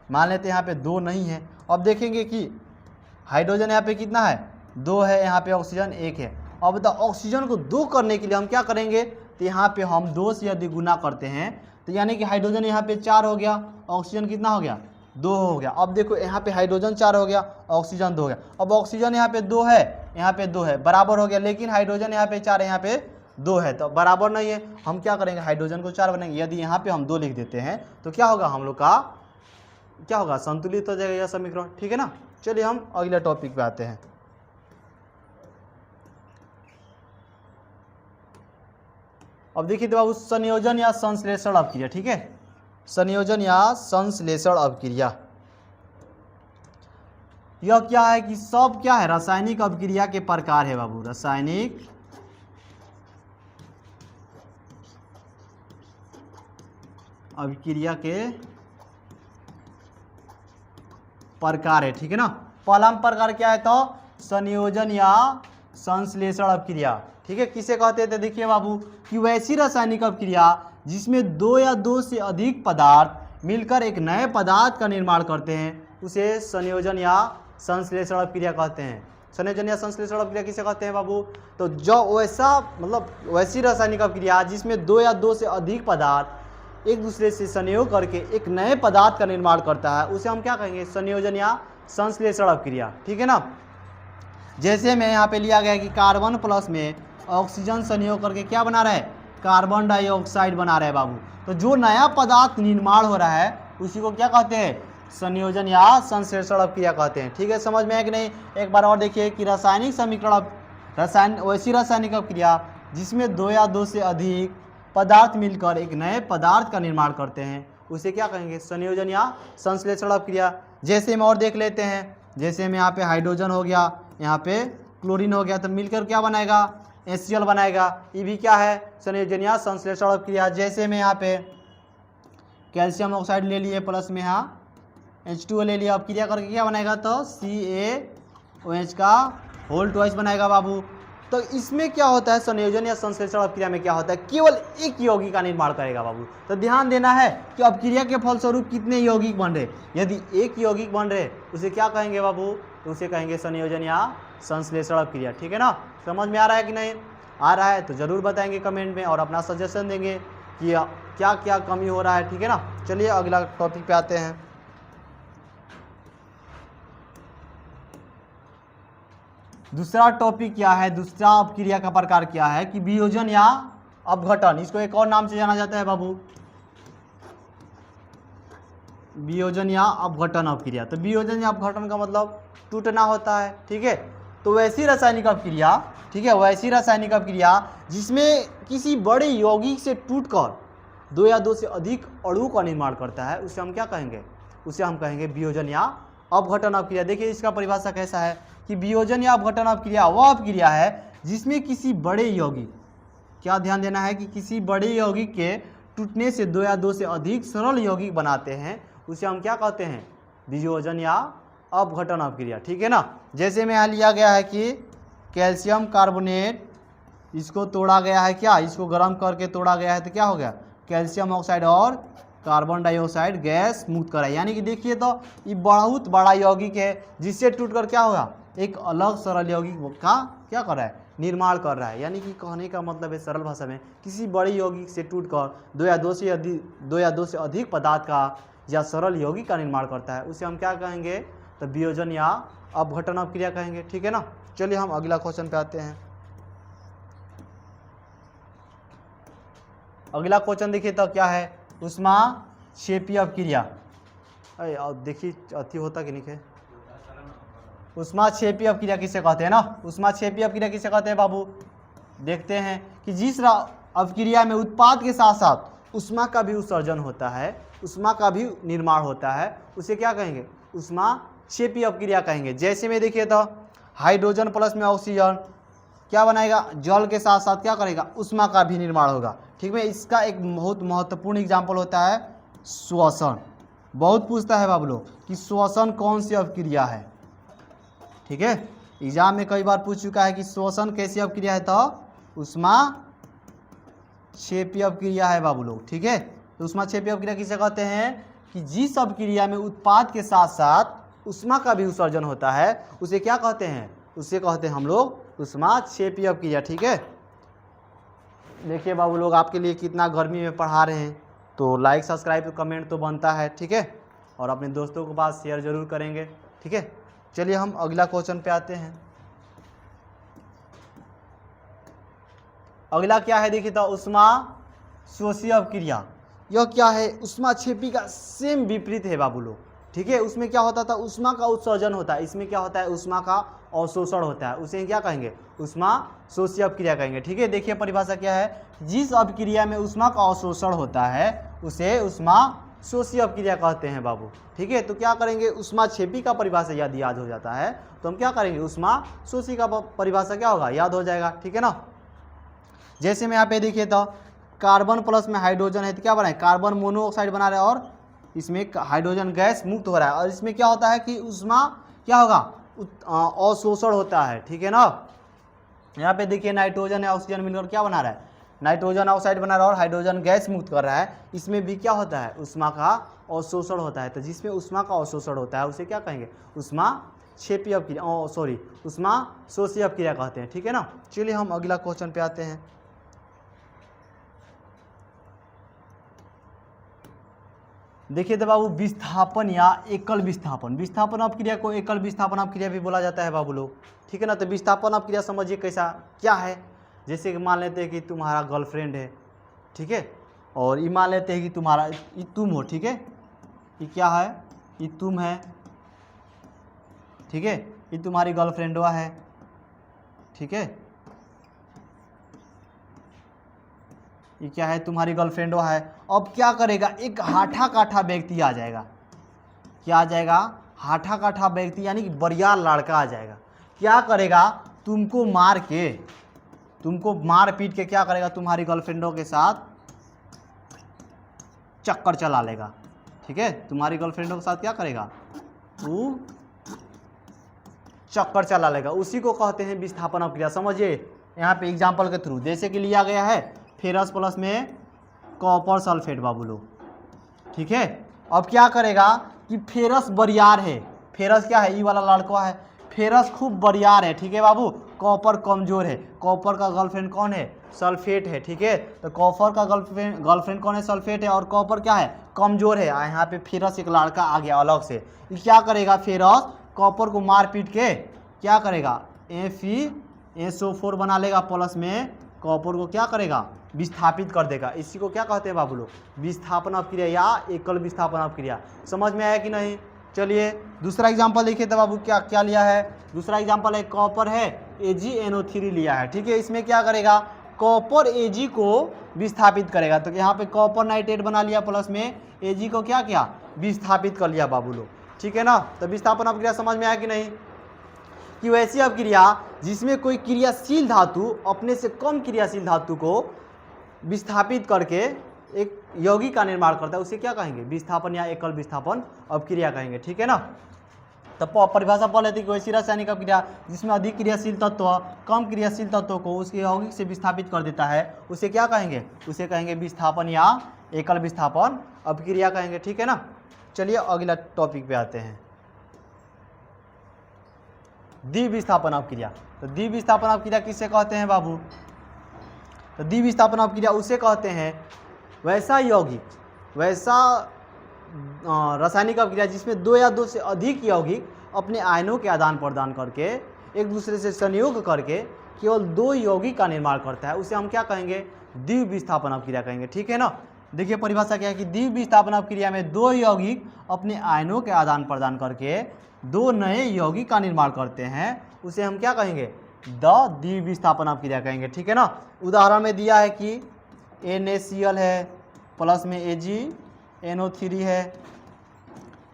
मान लेते हैं यहाँ पे 2 नहीं है। अब देखेंगे कि हाइड्रोजन यहाँ पे कितना है, 2 है, यहाँ पे ऑक्सीजन 1 है। अब बताओ ऑक्सीजन को 2 करने के लिए हम क्या करेंगे, तो यहाँ पे हम 2 से यदि गुना करते हैं तो यानी कि हाइड्रोजन यहाँ पे 4 हो गया, ऑक्सीजन कितना हो गया 2 हो गया। अब देखो यहाँ पे हाइड्रोजन 4 हो गया, ऑक्सीजन 2 हो गया। अब ऑक्सीजन यहाँ पे 2 है, यहाँ पे 2 है, बराबर हो गया। लेकिन हाइड्रोजन यहाँ पे 4 है, यहाँ पे 2 है, तो बराबर नहीं है। हम क्या करेंगे, हाइड्रोजन को 4 बनाएंगे। यदि यहाँ पे हम 2 लिख देते हैं तो क्या होगा, हम लोग का क्या होगा, संतुलित हो जाएगा यह समीकरण, ठीक है ना। चलिए हम अगले टॉपिक पे आते हैं। अब देखिए तो बाबू संयोजन या संश्लेषण अपक्रिया, ठीक है, संयोजन या संश्लेषण अपक्रिया। यह क्या है कि सब क्या है, रासायनिक अपक्रिया के प्रकार है बाबू, रासायनिक अपक्रिया के प्रकार है, ठीक है ना। पहला प्रकार क्या है, तो संयोजन या संश्लेषण अपक्रिया, ठीक है। किसे कहते थे, देखिए बाबू कि वैसी रासायनिक अपक्रिया जिसमें 2 या 2 से अधिक पदार्थ मिलकर एक नए पदार्थ का निर्माण करते हैं, उसे संयोजन या संश्लेषण अपक्रिया कहते हैं। संयोजन या संश्लेषण अपक्रिया किसे कहते हैं बाबू, तो जो वैसा मतलब वैसी रासायनिक अपक्रिया जिसमें 2 या 2 से अधिक पदार्थ एक दूसरे से संयोग करके एक नए पदार्थ का निर्माण करता है, उसे हम क्या कहेंगे, संयोजन या संश्लेषण अपक्रिया, ठीक है ना। जैसे में यहाँ पे लिया गया है कि कार्बन प्लस में ऑक्सीजन संयोग करके क्या बना रहा है, कार्बन डाइऑक्साइड बना रहा है बाबू। तो जो नया पदार्थ निर्माण हो रहा है उसी को क्या कहते हैं, संयोजन या संश्लेषण अपक्रिया कहते हैं, ठीक है। समझ में है कि नहीं। एक बार और देखिए कि रासायनिक समीकरण वैसी रासायनिक अपक्रिया जिसमें 2 या 2 से अधिक पदार्थ मिलकर एक नए पदार्थ का निर्माण करते हैं, उसे क्या कहेंगे, संयोजन या संश्लेषण अपक्रिया। जैसे में और देख लेते हैं, जैसे में यहाँ पे हाइड्रोजन हो गया, यहाँ पे क्लोरीन हो गया, तो मिलकर क्या बनाएगा, HCl बनाएगा। ये भी क्या है, संयोजन या संश्लेषण अपक्रिया। जैसे में यहाँ पे कैल्शियम ऑक्साइड ले लिए, प्लस में यहाँ H2O ले लिया, अपक्रिया करके क्या बनाएगा, तो CaOH का होल ट्वाइस बनाएगा बाबू। तो इसमें क्या होता है, संयोजन या संश्लेषण अपक्रिया में क्या होता है, केवल एक यौगिक का निर्माण करेगा बाबू। तो ध्यान देना है कि अपक्रिया के फलस्वरूप कितने यौगिक बन रहे, यदि एक यौगिक बन रहे उसे क्या कहेंगे बाबू, तो उसे कहेंगे संयोजन या संश्लेषण अपक्रिया, ठीक है ना। समझ में आ रहा है कि नहीं आ रहा है तो जरूर बताएंगे कमेंट में, और अपना सजेशन देंगे कि क्या क्या कमी हो रहा है, ठीक है ना। चलिए अगला टॉपिक पे आते हैं। दूसरा टॉपिक क्या है, दूसरा अपक्रिया का प्रकार क्या है कि वियोजन या अपघटन। इसको एक और नाम से जाना जाता है बाबू, वियोजन या अपघटन अपक्रिया। तो वियोजन या अपघटन का मतलब टूटना होता है, ठीक है। तो वैसी रासायनिक अपक्रिया, ठीक है, वैसी रासायनिक अपक्रिया जिसमें किसी बड़े यौगिक से टूटकर 2 या 2 से अधिक अणु का निर्माण करता है, उसे हम क्या कहेंगे, उसे हम कहेंगे वियोजन या अपघटन अपक्रिया। देखिए इसका परिभाषा कैसा है कि वियोजन या अपघटन अपक्रिया वह अपक्रिया है जिसमें किसी बड़े यौगिक, क्या ध्यान देना है कि किसी बड़े यौगिक के टूटने से 2 या 2 से अधिक सरल यौगिक बनाते हैं, उसे हम क्या कहते हैं, वियोजन या अपघटन अपक्रिया, ठीक है ना। जैसे में यहाँ लिया गया है कि कैल्शियम कार्बोनेट, इसको तोड़ा गया है, क्या इसको गर्म करके तोड़ा गया है, तो क्या हो गया, कैल्शियम ऑक्साइड और कार्बन डाइऑक्साइड गैस मुक्त करा। यानी कि देखिए तो ये बहुत बड़ा यौगिक है जिससे टूटकर क्या होगा, एक अलग सरल यौगिक का क्या कर रहा है, निर्माण कर रहा है। यानी कि कहने का मतलब है सरल भाषा में, किसी बड़े यौगिक से टूटकर 2 या 2 से अधिक पदार्थ का या सरल यौगिक का निर्माण करता है, उसे हम क्या कहेंगे, तो वियोजन या अपघटन अपक्रिया कहेंगे, ठीक है ना। चलिए हम अगला क्वेश्चन पे आते हैं। अगला क्वेश्चन देखिए तो क्या है, ऊष्माक्षेपीय अपक्रिया। देखिए अति होता कि नहीं है, ऊष्माक्षेपीय अपक्रिया किसे कहते हैं ना, ऊष्माक्षेपीय अपक्रिया किसे कहते हैं बाबू। देखते हैं कि जिस अपक्रिया में उत्पाद के साथ साथ ऊष्मा का भी उत्सर्जन होता है, ऊष्मा का भी निर्माण होता है, उसे क्या कहेंगे, ऊष्माक्षेपीय अपक्रिया कहेंगे। जैसे में देखिए तो हाइड्रोजन प्लस में ऑक्सीजन क्या बनाएगा, जल के साथ साथ क्या करेगा, ऊष्मा का भी निर्माण होगा, ठीक है। इसका एक बहुत महत्वपूर्ण एग्जाम्पल होता है श्वसन। बहुत पूछता है बाबू लोग कि श्वसन कौन सी अपक्रिया है, ठीक है। एग्जाम में कई बार पूछ चुका है कि श्वसन कैसी अपक्रिया है, तो ऊष्माक्षेपीय अपक्रिया है बाबू लोग, ठीक है। तो ऊष्माक्षेपीय अपक्रिया किसे कहते हैं कि जिस अपक्रिया में उत्पाद के साथ साथ ऊष्मा का भी उत्सर्जन होता है, उसे क्या कहते हैं, उसे कहते हैं हम लोग ऊष्माक्षेपीय अपक्रिया, ठीक है। देखिए बाबू लोग आपके लिए कितना गर्मी में पढ़ा रहे हैं, तो लाइक सब्सक्राइब कमेंट तो बनता है, ठीक है। और अपने दोस्तों के पास शेयर जरूर करेंगे। ठीक है, चलिए हम अगला क्वेश्चन पे आते हैं। अगला क्या है देखिए, तो उष्मा शोषी अपक्रिया। यह क्या है, उष्माक्षेपी का सेम विपरीत है बाबू लोग। ठीक है, उसमें क्या होता था, उष्मा का उत्सर्जन होता है, इसमें क्या होता है, उष्मा का अवशोषण होता है, उसे क्या कहेंगे, उष्मा शोषी अपक्रिया कहेंगे। ठीक है, देखिए परिभाषा क्या है, जिस अपक्रिया में उष्मा का अवशोषण होता है उसे उष्मा शोषी अपक्रिया कहते हैं बाबू। ठीक है, तो क्या करेंगे, उष्माक्षेपी का परिभाषा यदि याद हो जाता है तो हम क्या करेंगे, उष्मा शोषी का परिभाषा क्या होगा, याद हो जाएगा। ठीक है ना, जैसे में यहाँ पे देखिए तो कार्बन प्लस में हाइड्रोजन है तो क्या बना है, कार्बन मोनोऑक्साइड बना रहा है और इसमें हाइड्रोजन गैस मुक्त हो रहा है, और इसमें क्या होता है कि उष्मा क्या होगा, अवशोषण होता है। ठीक है ना, यहाँ पे देखिए नाइट्रोजन है, ऑक्सीजन मिलकर क्या बना रहा है, नाइट्रोजन ऑक्साइड बना रहा है और हाइड्रोजन गैस मुक्त कर रहा है, इसमें भी क्या होता है, उष्मा का अवशोषण होता है। तो जिसमें उष्मा का अवशोषण होता है उसे क्या कहेंगे, उष्मा क्षेपी अपक्रिया, सॉरी उष्मा शोषी अपक्रिया कहते हैं। ठीक है ना, चलिए हम अगला क्वेश्चन पे आते हैं। देखिए तो बाबू, विस्थापन या एकल विस्थापन, विस्थापन अपक्रिया को एकल विस्थापन अपक्रिया भी बोला जाता है बाबू लोग। ठीक है ना, तो विस्थापन अपक्रिया समझिए कैसा क्या है, जैसे कि मान लेते हैं कि तुम्हारा गर्लफ्रेंड है, ठीक है, और ये मान लेते हैं कि तुम्हारा ये तुम हो। ठीक है, ये क्या है, ये तुम है। ठीक है, ये तुम्हारी गर्लफ्रेंड है। ठीक है, ये क्या है, तुम्हारी गर्लफ्रेंड है। अब क्या करेगा, एक हाथा काठा व्यक्ति आ जाएगा, क्या आ जाएगा, हाथा काठा व्यक्ति यानी कि बरियार लड़का आ जाएगा। क्या करेगा, तुमको मार के, तुमको मार पीट के क्या करेगा, तुम्हारी गर्लफ्रेंडों के साथ चक्कर चला लेगा। ठीक है, तुम्हारी गर्लफ्रेंडों के साथ क्या करेगा, वो चक्कर चला लेगा, उसी को कहते हैं विस्थापन अपक्रिया। समझिए यहाँ पे एग्जाम्पल के थ्रू, जैसे कि लिया गया है फेरस प्लस में कॉपर सल्फेट बाबू लोग। ठीक है, अब क्या करेगा कि फेरस बरियार है, फेरस क्या है, ई वाला लड़का है, फेरस खूब बरियार है। ठीक है बाबू, कॉपर कमजोर है, कॉपर का गर्लफ्रेंड कौन है, सल्फेट है। ठीक है, तो कॉपर का गर्लफ्रेंड कौन है, सल्फेट है, और कॉपर क्या है, कमजोर है। यहाँ पे फेरस एक लड़का आ गया अलग से, क्या करेगा, फेरस कॉपर को मार पीट के क्या करेगा, FeSO4 बना लेगा, प्लस में कॉपर को क्या करेगा, विस्थापित कर देगा। इसी को क्या कहते हैं बाबू लोग, विस्थापन अपक्रिया या एकल विस्थापन अपक्रिया। समझ में आया कि नहीं। चलिए दूसरा एग्जांपल देखिए तो बाबू, क्या क्या लिया है, दूसरा एग्जांपल है कॉपर है, AgNO3 लिया है। ठीक है, इसमें क्या करेगा, कॉपर Ag को विस्थापित करेगा। तो यहाँ पे कॉपर नाइट्रेट बना लिया, प्लस में Ag को क्या किया, विस्थापित कर लिया बाबू लोग। ठीक है ना, तो विस्थापन अपक्रिया समझ में आया कि नहीं, कि वैसी अपक्रिया जिसमें कोई क्रियाशील धातु अपने से कम क्रियाशील धातु को विस्थापित करके एक यौगिक का निर्माण करता है, उसे क्या कहेंगे, विस्थापन या एकल विस्थापन अपक्रिया कहेंगे। ठीक है ना, तो परिभाषा पढ़ लेते कि वैसी रासायनिक अपक्रिया जिसमें अधिक क्रियाशील तत्व कम क्रियाशील तत्वों को उसके यौगिक से विस्थापित कर देता है, उसे क्या कहेंगे, उसे कहेंगे विस्थापन या एकल विस्थापन अपक्रिया कहेंगे। ठीक है ना, चलिए अगला टॉपिक पे आते हैं, द्विविस्थापन अपक्रिया। तो द्विविस्थापन अपक्रिया किससे कहते हैं बाबू, तो द्विविस्थापन अपक्रिया उसे कहते हैं वैसा यौगिक, वैसा रासायनिक अपक्रिया जिसमें दो या दो से अधिक यौगिक अपने आयनों के आदान प्रदान करके एक दूसरे से संयोग करके केवल दो यौगिक का निर्माण करता है, उसे हम क्या कहेंगे, द्विविस्थापन अपक्रिया कहेंगे। ठीक है ना, देखिए परिभाषा क्या है कि द्विविस्थापन अपक्रिया में दो यौगिक अपने आयनों के आदान प्रदान करके दो नए यौगिक का निर्माण करते हैं, उसे हम क्या कहेंगे, द्विविस्थापन अपक्रिया कहेंगे। ठीक है ना, उदाहरण में दिया है कि NaCl है प्लस में AgNO3 है।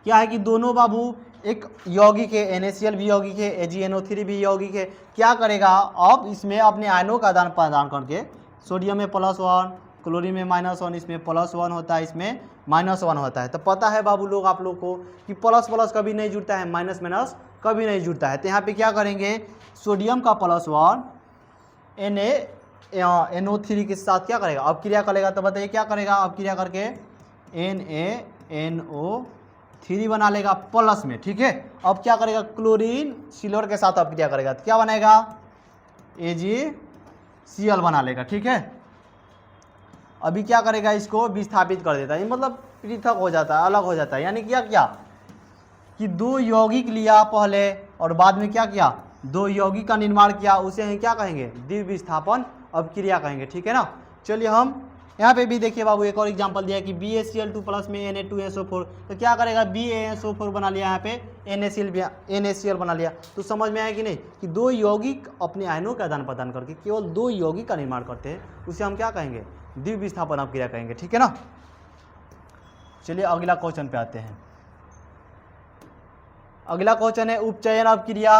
क्या है कि दोनों बाबू एक यौगिक है, NaCl भी यौगिक है, AgNO3 भी यौगिक है। क्या करेगा, अब इसमें अपने आयनों का आदान प्रदान करके सोडियम में +1, क्लोरीन में -1, इसमें +1 होता है, इसमें -1 होता है। तो पता है बाबू लोग आप लोग को कि प्लस प्लस कभी नहीं जुड़ता है, माइनस माइनस कभी नहीं जुड़ता है। तो यहाँ पे क्या करेंगे, सोडियम का +1 NaNO3 के साथ क्या करेगा, अपक्रिया करेगा। तो बताइए क्या करेगा, अपक्रिया करके NaNO3 बना लेगा प्लस में। ठीक है, अब क्या करेगा, क्लोरीन सिल्वर के साथ अपक्रिया करेगा तो क्या बनाएगा, AgCl बना लेगा। ठीक है, अभी क्या करेगा, इसको विस्थापित कर देता है, ये मतलब पृथक हो जाता है, अलग हो जाता है। यानी क्या क्या कि दो यौगिक लिया पहले और बाद में क्या किया, दो यौगिक का निर्माण किया, उसे हम क्या कहेंगे, द्विविस्थापन अभिक्रिया कहेंगे। ठीक है ना। चलिए हम यहाँ पे भी देखिए बाबू एक और एग्जांपल दिया है कि BaCl2 प्लस में Na2SO4, तो क्या करेगा, BaSO4 बना लिया, यहाँ पे NaCl बना लिया। तो समझ में आया कि नहीं कि दो यौगिक अपने आयनों का आदान प्रदान करके केवल दो यौगिक का निर्माण करते हैं, उसे हम क्या कहेंगे, द्विविस्थापन अभिक्रिया कहेंगे। ठीक है ना। चलिए अगला क्वेश्चन पे आते हैं। अगला क्वेश्चन है उपचयन अभिक्रिया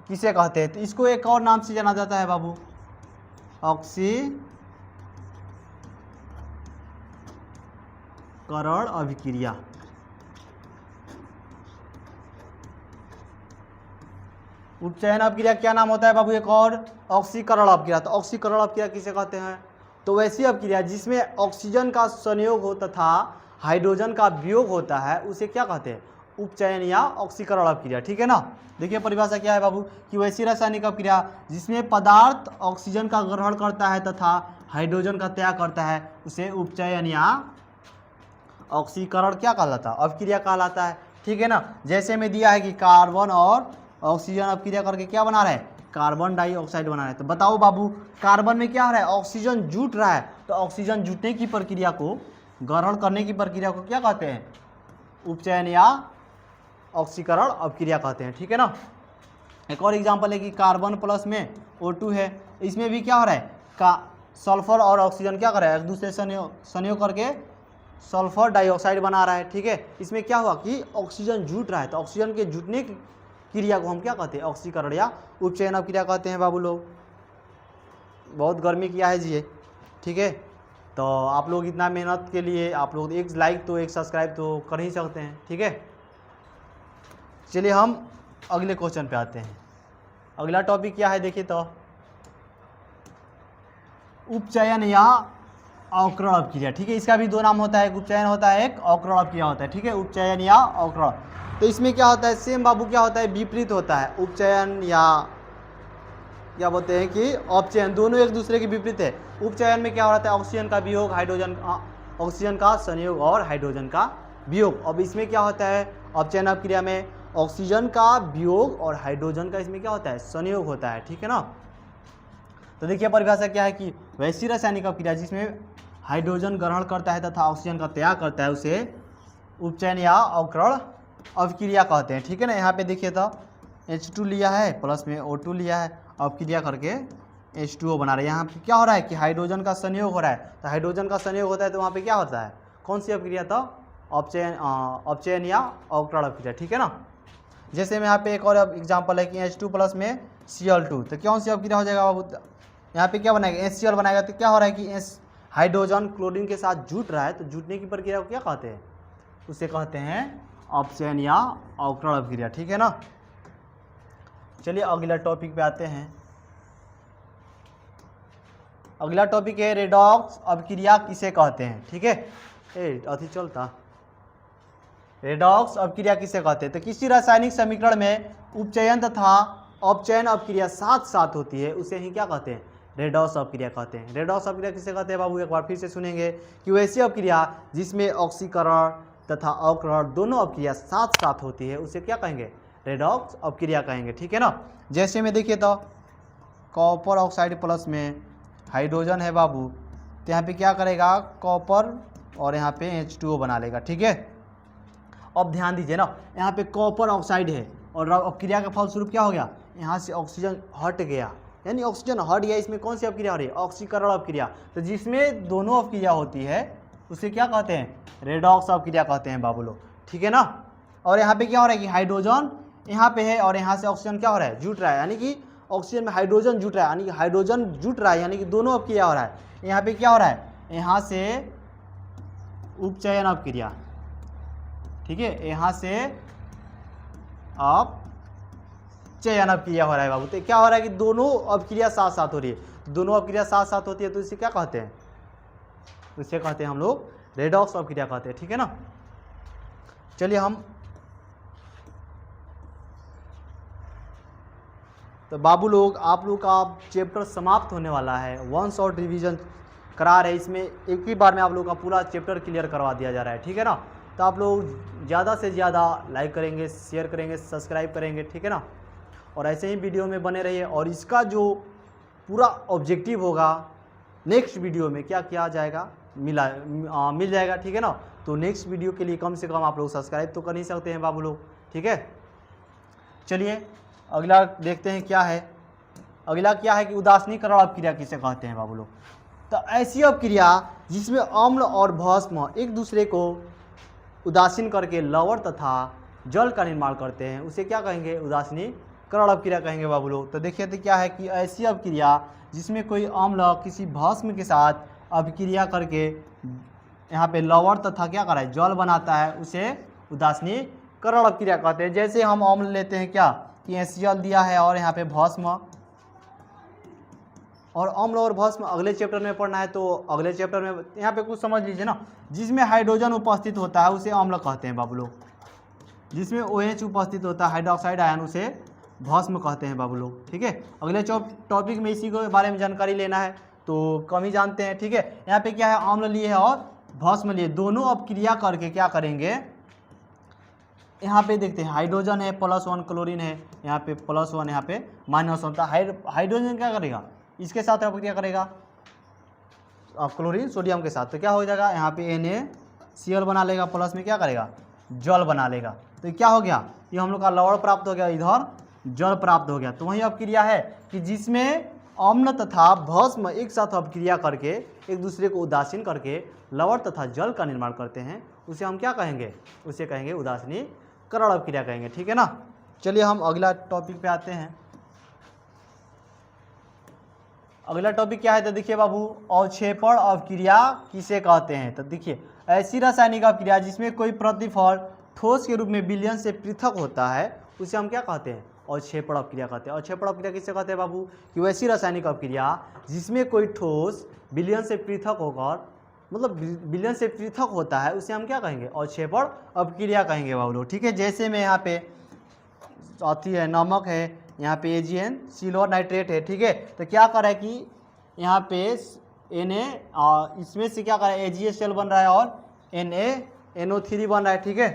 किसे कहते हैं। तो इसको एक और नाम से जाना जाता है बाबू, ऑक्सीकरण अभिक्रिया। उपचयन अभिक्रिया क्या नाम होता है बाबू, एक और ऑक्सीकरण अभिक्रिया। तो ऑक्सीकरण अभिक्रिया किसे कहते हैं, तो वैसी अभिक्रिया जिसमें ऑक्सीजन का संयोग हो तथा हाइड्रोजन का वियोग होता है, उसे क्या कहते हैं, उपचयन या ऑक्सीकरण अभिक्रिया। ठीक है ना। देखिए परिभाषा क्या है बाबू, कि वैसी रासायनिक अभिक्रिया जिसमें पदार्थ ऑक्सीजन का ग्रहण करता है तथा हाइड्रोजन का त्याग करता है, उसे उपचयन या ऑक्सीकरण क्या कहलाता है, अभिक्रिया कहलाता है। ठीक है ना। जैसे में दिया है कि कार्बन और ऑक्सीजन अभिक्रिया करके क्या बना रहे हैं, कार्बन डाइऑक्साइड बना रहे हैं। तो बताओ बाबू, कार्बन में क्या हो रहा है, ऑक्सीजन जुट रहा है, तो ऑक्सीजन जुटने की प्रक्रिया को, ग्रहण करने की प्रक्रिया को क्या कहते हैं, उपचयन या ऑक्सीकरण अभिक्रिया कहते हैं। ठीक है ना। एक और एग्जांपल है कि कार्बन प्लस में O2 है, इसमें भी क्या हो रहा है, का सल्फर और ऑक्सीजन क्या कर रहा है, एक दूसरे से संयोग करके सल्फर डाइऑक्साइड बना रहा है। ठीक है। इसमें क्या हुआ कि ऑक्सीजन जुट रहा है, तो ऑक्सीजन के जुटने की क्रिया को हम क्या कहते हैं, ऑक्सीकरण या उपचयन अभिक्रिया कहते हैं बाबू लोग। बहुत गर्मी किया है जी। ठीक है। तो आप लोग इतना मेहनत के लिए आप लोग एक लाइक तो एक सब्सक्राइब तो कर ही सकते हैं। ठीक है। चलिए हम अगले क्वेश्चन पे आते हैं। अगला टॉपिक क्या है देखिए, तो उपचयन या अवकरण अभिक्रिया। ठीक है। इसका भी दो नाम होता है, एक उपचयन होता है, एक अवकरण अभिक्रिया होता है। ठीक है। उपचयन या अवकरण, तो इसमें क्या होता है, सेम बाबू क्या होता है, विपरीत होता है। उपचयन या क्या बोलते हैं कि अपचयन, दोनों एक दूसरे के विपरीत है। उपचयन में क्या होता है, ऑक्सीजन का वियोग, हाइड्रोजन, ऑक्सीजन का संयोग और हाइड्रोजन का वियोग। अब इसमें क्या होता है, अपचयन अभिक्रिया में ऑक्सीजन का वियोग और हाइड्रोजन का इसमें क्या होता है, संयोग होता है। ठीक है ना। तो देखिए परिभाषा क्या है कि वैसी रासायनिक अभिक्रिया जिसमें हाइड्रोजन ग्रहण करता है तथा ऑक्सीजन का त्याग करता है, उसे उपचयन या अवकरण अभिक्रिया कहते हैं। ठीक है ना। यहाँ पे देखिए तो H2 लिया है, प्लस में O2 लिया है, अभिक्रिया करके H2O बना रहे हैं। यहाँ पे क्या हो रहा है कि हाइड्रोजन का संयोग हो रहा है, तो हाइड्रोजन का संयोग होता है तो वहाँ पे क्या होता है, कौन सी अभिक्रिया, तो अपचयन या अवकरण अभिक्रिया। ठीक है ना। जैसे में यहाँ पे एक और एग्जाम्पल है कि H2 प्लस में Cl2, तो कौन सी अभिक्रिया हो जाएगा बाबू, यहाँ पे क्या बनाएगा, HCl बनाएगा। तो क्या हो रहा है कि हाइड्रोजन क्लोरीन के साथ जुट रहा है, तो जुटने की प्रक्रिया को क्या कहते हैं, उसे कहते हैं अपचयन या अवकरण अभिक्रिया। ठीक है ना। चलिए अगला टॉपिक पे आते हैं। अगला टॉपिक है रेडॉक्स अभिक्रिया किसे कहते हैं। ठीक है। अति चलता रेडॉक्स अभिक्रिया किसे कहते हैं, तो किसी रासायनिक समीकरण में उपचयन तथा अपचयन अभिक्रिया साथ साथ होती है, उसे ही क्या कहते हैं, रेडॉक्स अभिक्रिया कहते हैं। रेडॉक्स अभिक्रिया किसे कहते हैं बाबू, एक बार फिर से सुनेंगे कि वैसी अभिक्रिया जिसमें ऑक्सीकरण तथा अवकरण दोनों अभिक्रिया साथ साथ होती है, उसे क्या कहेंगे, रेडॉक्स अभिक्रिया कहेंगे। ठीक है ना। जैसे में देखिए तो कॉपर ऑक्साइड प्लस में हाइड्रोजन है बाबू, तो यहाँ पे क्या करेगा, कॉपर और यहाँ पे H2O बना लेगा। ठीक है। अब ध्यान दीजिए ना, यहाँ पे कॉपर ऑक्साइड है और अभिक्रिया का फलस्वरूप क्या हो गया, यहाँ से ऑक्सीजन हट गया, यानी ऑक्सीजन हट गया। इसमें कौन सी अभिक्रिया हो रही है, ऑक्सीकरण अभिक्रिया। तो जिसमें दोनों अभिक्रिया होती है उसे क्या कहते हैं, रेडॉक्स अभिक्रिया कहते हैं बाबू लोग। ठीक है ना। और यहाँ पे क्या हो रहा है कि हाइड्रोजन यहाँ पे है और यहाँ से ऑक्सीजन क्या हो रहा है, जुट रहा है, यानी कि ऑक्सीजन में हाइड्रोजन जुट रहा है, यानी कि हाइड्रोजन जुट रहा है, यानी कि दोनों अभिक्रिया हो रहा है। यहाँ पे क्या हो रहा है, यहाँ से उपचयन अभिक्रिया। ठीक है। यहाँ से अपचयन अभिक्रिया हो रहा है बाबू। तो क्या हो रहा है कि दोनों अभिक्रिया साथ साथ हो रही है, तो दोनों अभिक्रिया साथ साथ होती है, तो इसे क्या कहते हैं, इसे कहते हैं हम लोग रेडॉक्स अभिक्रिया कहते हैं। ठीक है ना। चलिए हम तो बाबू लोग आप लोग का चैप्टर समाप्त होने वाला है, वन शॉट रिवीजन करा रहे, इसमें एक ही बार में आप लोगों का पूरा चैप्टर क्लियर करवा दिया जा रहा है, ठीक है ना। तो आप लोग ज़्यादा से ज़्यादा लाइक करेंगे, शेयर करेंगे, सब्सक्राइब करेंगे, ठीक है ना। और ऐसे ही वीडियो में बने रहिए। और इसका जो पूरा ऑब्जेक्टिव होगा नेक्स्ट वीडियो में क्या किया जाएगा मिल जाएगा, ठीक है ना। तो नेक्स्ट वीडियो के लिए कम से कम आप लोग सब्सक्राइब तो कर ही सकते हैं बाबू लोग, ठीक है। चलिए अगला देखते हैं क्या है। अगला क्या है कि उदासीनीकरण अपक्रिया किसे कहते हैं बाबू लोग। तो ऐसी अपक्रिया जिसमें अम्ल और भस्म एक दूसरे को उदासीन करके लवण तथा जल का निर्माण करते हैं, उसे क्या कहेंगे, उदासीनीकरण अपक्रिया कहेंगे बाबू लोग। तो देखिए तो क्या है कि ऐसी अपक्रिया जिसमें कोई अम्ल किसी भस्म के साथ अपक्रिया करके यहाँ पे लवण तथा क्या करा है, जल बनाता है, उसे उदासीनीकरण अपक्रिया कहते हैं। जैसे हम अम्ल लेते हैं क्या कि HCl दिया है और यहाँ पे भस्म, और अम्ल और भस्म अगले चैप्टर में पढ़ना है, तो अगले चैप्टर में यहाँ पे कुछ समझ लीजिए ना। जिसमें हाइड्रोजन उपस्थित होता है उसे अम्ल कहते हैं बाबू लोग, जिसमें OH उपस्थित होता है हाइड्रोक्साइड आयन उसे भस्म कहते हैं बाबू लोग, ठीक है। अगले टॉपिक में इसी के बारे में जानकारी लेना है, तो कम ही जानते हैं, ठीक है। यहाँ पे क्या है, अम्ल लिए है और भस्म लिए, दोनों अपक्रिया करके क्या करेंगे, यहाँ पे देखते हैं हाइड्रोजन है +1, क्लोरीन है यहाँ पे +1, यहाँ पे -1। तो हाइड्रोजन क्या करेगा, इसके साथ अपक्रिया करेगा क्लोरीन सोडियम के साथ, तो क्या हो जाएगा, यहाँ पे NaCl बना लेगा, प्लस में क्या करेगा, जल बना लेगा। तो क्या हो गया, ये हम लोग का लवण प्राप्त हो गया, इधर जल प्राप्त हो गया। तो वही अपक्रिया है कि जिसमें अम्ल तथा भस्म एक साथ अपक्रिया करके एक दूसरे को उदासीन करके लवण तथा जल का निर्माण करते हैं, उसे हम क्या कहेंगे, उसे कहेंगे उदासीनीकरण अपक्रिया कहेंगे, ठीक है ना। चलिए हम अगला टॉपिक पे आते हैं। अगला टॉपिक क्या है, तो देखिए बाबू, अवक्षेपण अपक्रिया किसे कहते हैं। तो देखिए ऐसी रासायनिक अपक्रिया जिसमें कोई प्रतिफल ठोस के रूप में विलयन से पृथक होता है, उसे हम क्या कहते हैं, अवक्षेपण अपक्रिया कहते हैं। अवक्षेपण अपक्रिया किसे कहते हैं बाबू, कि वैसी रासायनिक अपक्रिया जिसमें कोई ठोस विलयन से पृथक होकर, मतलब विलयन से पृथक होता है, उसे हम क्या कहेंगे, अवक्षेपण अपक्रिया कहेंगे बाबू लोग, ठीक है। जैसे में यहाँ पे अथी है, नमक है, यहाँ पे AgN सिल्वर नाइट्रेट है, ठीक है। तो क्या करा है कि यहाँ पे इसमें से क्या करा है, AgCl बन रहा है और NaNO3 बन रहा है, ठीक है।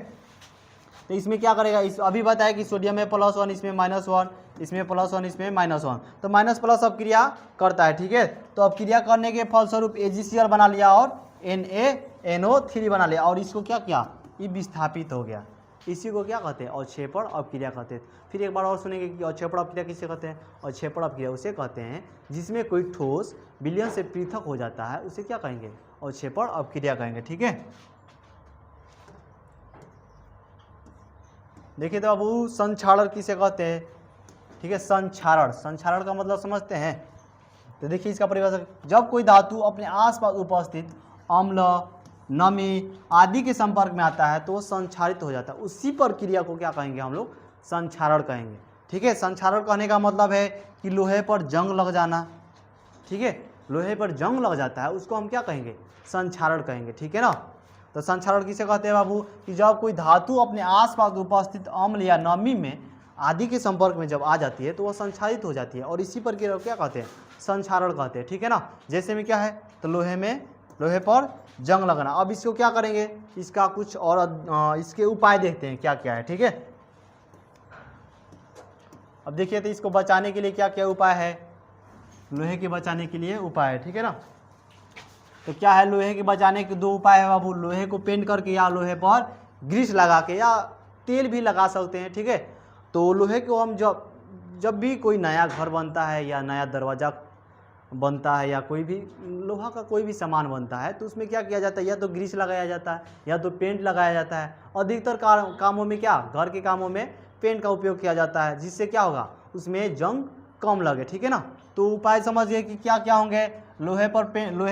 तो इसमें क्या करेगा, इस अभी बताया कि सोडियम में +1, इसमें -1, इसमें +1, इसमें -1, तो माइनस प्लस अपक्रिया करता है, ठीक है। तो अपक्रिया करने के फलस्वरूप AgCl बना लिया और NaNO3 बना लिया, और इसको क्या किया, ये विस्थापित हो गया। इसी को क्या कहते हैं, अवक्षेपण अपक्रिया कहते हैं। फिर एक बार और सुनेंगे कि अवक्षेपण अपक्रिया किसे कहते हैं। अवक्षेपण अपक्रिया उसे कहते हैं जिसमें कोई ठोस विलयन से पृथक हो जाता है, उसे क्या कहेंगे, अवक्षेपण अपक्रिया कहेंगे, ठीक है। देखिए तो बाबू, संक्षारण किसे कहते हैं, ठीक है। संक्षारण का मतलब समझते हैं। तो देखिए इसका परिभाषा, जब कोई धातु अपने आसपास उपस्थित अम्ल, नमी आदि के संपर्क में आता है तो वो संक्षारित हो जाता है, उसी प्रक्रिया को क्या कहेंगे, हम लोग संक्षारण कहेंगे, ठीक है। संक्षारण कहने का मतलब है कि लोहे पर जंग लग जाना, ठीक है। लोहे पर जंग लग जाता है, उसको हम क्या कहेंगे, संक्षारण कहेंगे, ठीक है ना। तो संक्षारण किसे कहते हैं बाबू, कि जब कोई धातु अपने आसपास उपस्थित अम्ल या नमी में आदि के संपर्क में जब आ जाती है तो वह संक्षारित हो जाती है, और इसी प्रक्रिया को क्या कहते हैं, संक्षारण कहते हैं, ठीक है ना। जैसे में क्या है, तो लोहे पर जंग लगना। अब इसको क्या करेंगे, इसका कुछ और इसके उपाय देखते हैं क्या क्या है, ठीक है। अब देखिए तो इसको बचाने के लिए क्या क्या उपाय है, लोहे के बचाने के लिए उपाय है, ठीक है ना। तो क्या है, लोहे के बचाने के 2 उपाय है बाबू, लोहे को पेंट करके या लोहे पर ग्रीस लगा के या तेल भी लगा सकते हैं, ठीक है। तो लोहे को हम जब भी कोई नया घर बनता है या नया दरवाज़ा बनता है या कोई भी लोहा का कोई भी सामान बनता है, तो उसमें क्या किया जाता है, या तो ग्रीस लगाया जाता है या तो पेंट लगाया जाता है। अधिकतर कामों में क्या, घर के कामों में पेंट का उपयोग किया जाता है, जिससे क्या होगा, उसमें जंग कम लगे, ठीक है ना। तो उपाय समझिए कि क्या क्या होंगे, लोहे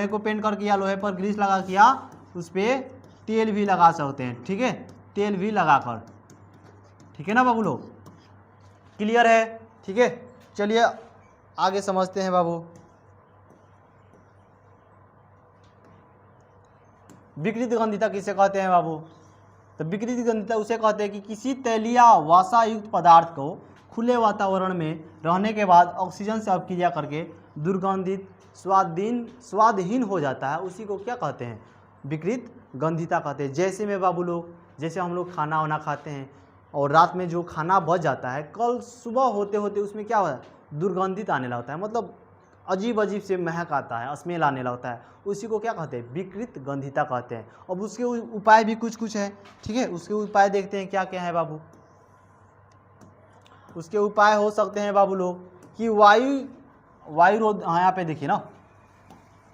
को पेंट करके या लोहे पर ग्रीस लगा के या उस पर तेल भी लगा सकते हैं, ठीक है, तेल भी लगाकर, ठीक है ना बाबू लोग, क्लियर है, ठीक है। चलिए आगे समझते हैं बाबू। विकृत गंधिता किसे कहते हैं बाबू, तो विकृत गंधिता उसे कहते हैं कि किसी तैलीय वसा युक्त पदार्थ को खुले वातावरण में रहने के बाद ऑक्सीजन से अपक्रिया करके दुर्गंधित, स्वादहीन हो जाता है, उसी को क्या कहते हैं, विकृत गंधिता कहते हैं। जैसे में बाबू लोग, जैसे हम लोग खाना वाना खाते हैं और रात में जो खाना बच जाता है, कल सुबह होते होते उसमें क्या होता है, दुर्गंधित आने लगता है, मतलब अजीब अजीब से महक आता है, स्मेल आने लगता है, उसी को क्या कहते हैं, विकृत गंधिता कहते हैं। अब उसके उपाय भी कुछ कुछ है, ठीक है। उसके उपाय देखते हैं क्या क्या है बाबू। उसके उपाय हो सकते हैं बाबू लोग कि वायु रोध, हाँ यहाँ पे देखिए ना,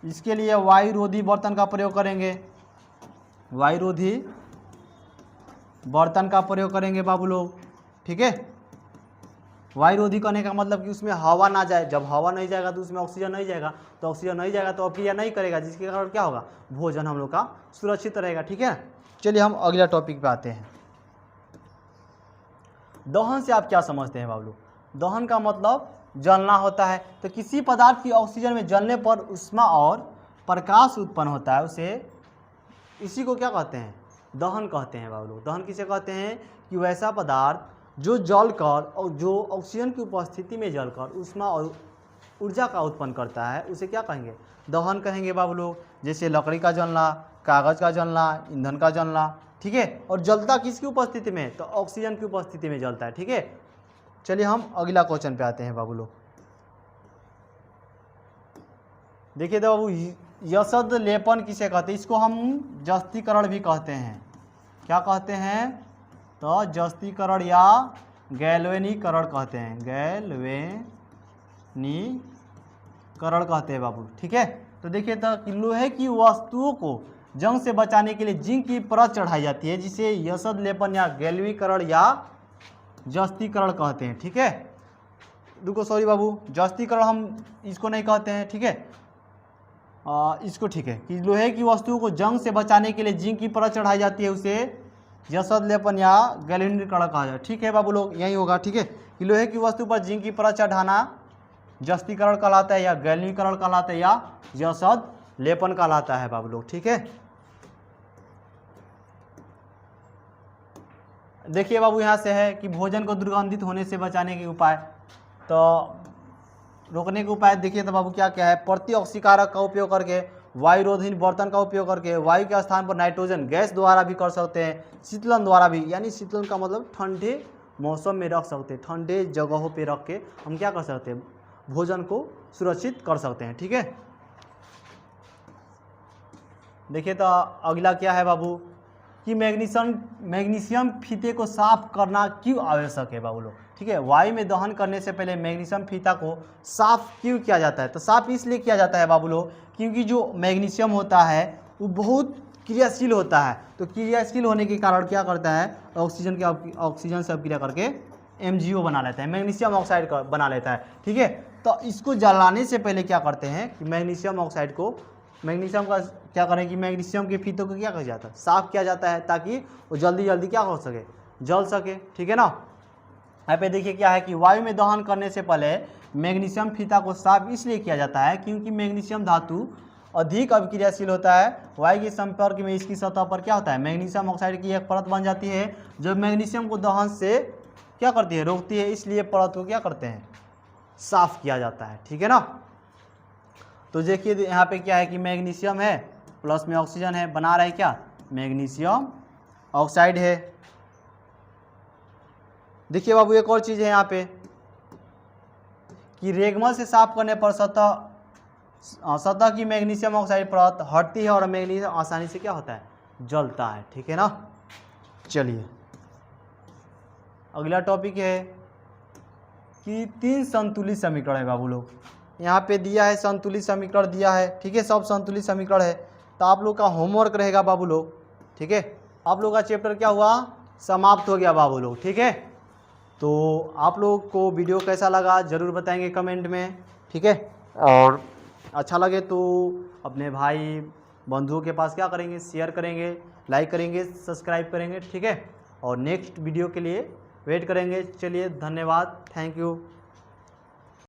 इसके लिए वायु रोधी बर्तन का प्रयोग करेंगे, वायु रोधी बर्तन का प्रयोग करेंगे बाबू लोग, ठीक है। वायु रोधी करने का मतलब कि उसमें हवा ना जाए, जब हवा नहीं जाएगा तो उसमें ऑक्सीजन नहीं जाएगा, तो ऑक्सीजन नहीं जाएगा तो अभिक्रिया नहीं करेगा, जिसके कारण क्या होगा, भोजन हम लोग का सुरक्षित रहेगा, ठीक है। चलिए हम अगला टॉपिक पे आते हैं। दहन से आप क्या समझते हैं बाबू लोग? दहन का मतलब जलना होता है। तो किसी पदार्थ की ऑक्सीजन में जलने पर उष्मा और प्रकाश उत्पन्न होता है, उसे इसी को क्या कहते हैं, दहन कहते हैं बाबू लोग। दहन किसे कहते हैं कि वैसा पदार्थ जो जलकर और जो ऑक्सीजन की उपस्थिति में जलकर उष्मा और ऊर्जा का उत्पन्न करता है, उसे क्या कहेंगे, दहन कहेंगे बाबू लोग। जैसे लकड़ी का जलना, कागज़ का जलना, ईंधन का जलना, ठीक है। और जलता किसकी उपस्थिति में, तो ऑक्सीजन की उपस्थिति में जलता है, ठीक है। चलिए हम अगला क्वेश्चन पे आते हैं बाबू लोग। देखिए तो बाबू, यशद लेपन किसे कहते हैं? इसको हम जस्तीकरण भी कहते हैं। क्या कहते हैं, तो जस्तीकरण या गैल्वेनीकरण कहते हैं, गैल्वेनीकरण कहते हैं बाबू, ठीक है। तो देखिए तो लोहे की वस्तुओं को जंग से बचाने के लिए जिंक की परत चढ़ाई जाती है, जिसे यशद लेपन या गैल्वेनीकरण या जस्तीकरण कहते हैं, ठीक है। रुको सॉरी बाबू, जस्तीकरण हम इसको नहीं कहते हैं, ठीक है। इसको ठीक है कि लोहे की वस्तुओं को जंग से बचाने के लिए जिंक की परत चढ़ाई जाती है, उसे यशद लेपन या गैल्वेनीकरण कहा जाए, ठीक है बाबू लोग, यही होगा, ठीक है। कि लोहे की वस्तु पर जिंक की परत चढ़ाना जस्तीकरण कहलाता है, या गैल्वेनीकरण कहलाता है, या यशद लेपन कहलाता है बाबू लोग, ठीक है। देखिए बाबू यहाँ से है कि भोजन को दुर्गंधित होने से बचाने के उपाय, तो रोकने के उपाय देखिए तो बाबू क्या क्या है। प्रति ऑक्सीकारक का उपयोग करके, वायु रोधी बर्तन का उपयोग करके, वायु के स्थान पर नाइट्रोजन गैस द्वारा भी कर सकते हैं, शीतलन द्वारा भी, यानी शीतलन का मतलब ठंडे मौसम में रख सकते हैं, ठंडे जगहों पे रख के हम क्या कर सकते हैं, भोजन को सुरक्षित कर सकते हैं, ठीक है। देखिए तो अगला क्या है बाबू कि मैग्नीशियम फीते को साफ करना क्यों आवश्यक है बाबू लोग, ठीक है। वायु में दहन करने से पहले मैग्नीशियम फीता को साफ क्यों किया जाता है? तो साफ इसलिए किया जाता है बाबू लोग क्योंकि जो मैग्नीशियम होता है वो बहुत क्रियाशील होता है, तो क्रियाशील होने के कारण क्या करता है, ऑक्सीजन से अभिक्रिया करके MgO बना लेता है, मैग्नीशियम ऑक्साइड का बना लेता है, ठीक है। तो इसको जलाने से पहले क्या करते हैं कि मैग्नीशियम ऑक्साइड को, मैग्नीशियम का क्या करें कि मैग्नीशियम के फीतों को क्या किया जाता है, साफ किया जाता है, ताकि वो जल्दी जल्दी क्या हो सके, जल सके, ठीक है ना। यहाँ पे देखिए क्या है कि वायु में दहन करने से पहले मैग्नीशियम फीता को साफ इसलिए किया जाता है क्योंकि मैग्नीशियम धातु अधिक अभिक्रियाशील होता है। वायु के संपर्क में इसकी सतह पर क्या होता है, मैग्नीशियम ऑक्साइड की एक परत बन जाती है जो मैग्नीशियम को दहन से क्या करती है, रोकती है, इसलिए परत को क्या करते हैं, साफ किया जाता है, ठीक है ना। तो देखिए यहाँ पे क्या है कि मैग्नीशियम है प्लस में ऑक्सीजन है, बना रहा है क्या, मैग्नीशियम ऑक्साइड है। देखिए बाबू एक और चीज़ है यहाँ पे कि रेगमल से साफ करने पर सतह की मैग्नीशियम ऑक्साइड परत हटती है और मैग्नीशियम आसानी से क्या होता है, जलता है, ठीक है ना। चलिए अगला टॉपिक है कि 3 संतुलित समीकरण है बाबू लोग। यहाँ पे दिया है संतुलित समीकरण दिया है, ठीक है, सब संतुलित समीकरण है। तो आप लोग का होमवर्क रहेगा बाबू लोग, ठीक है। आप लोग का चैप्टर क्या हुआ, समाप्त हो गया बाबू लोग, ठीक है। तो आप लोग को वीडियो कैसा लगा ज़रूर बताएंगे कमेंट में, ठीक है। और अच्छा लगे तो अपने भाई बंधुओं के पास क्या करेंगे, शेयर करेंगे, लाइक करेंगे, सब्सक्राइब करेंगे, ठीक है। और नेक्स्ट वीडियो के लिए वेट करेंगे। चलिए धन्यवाद, थैंक यू।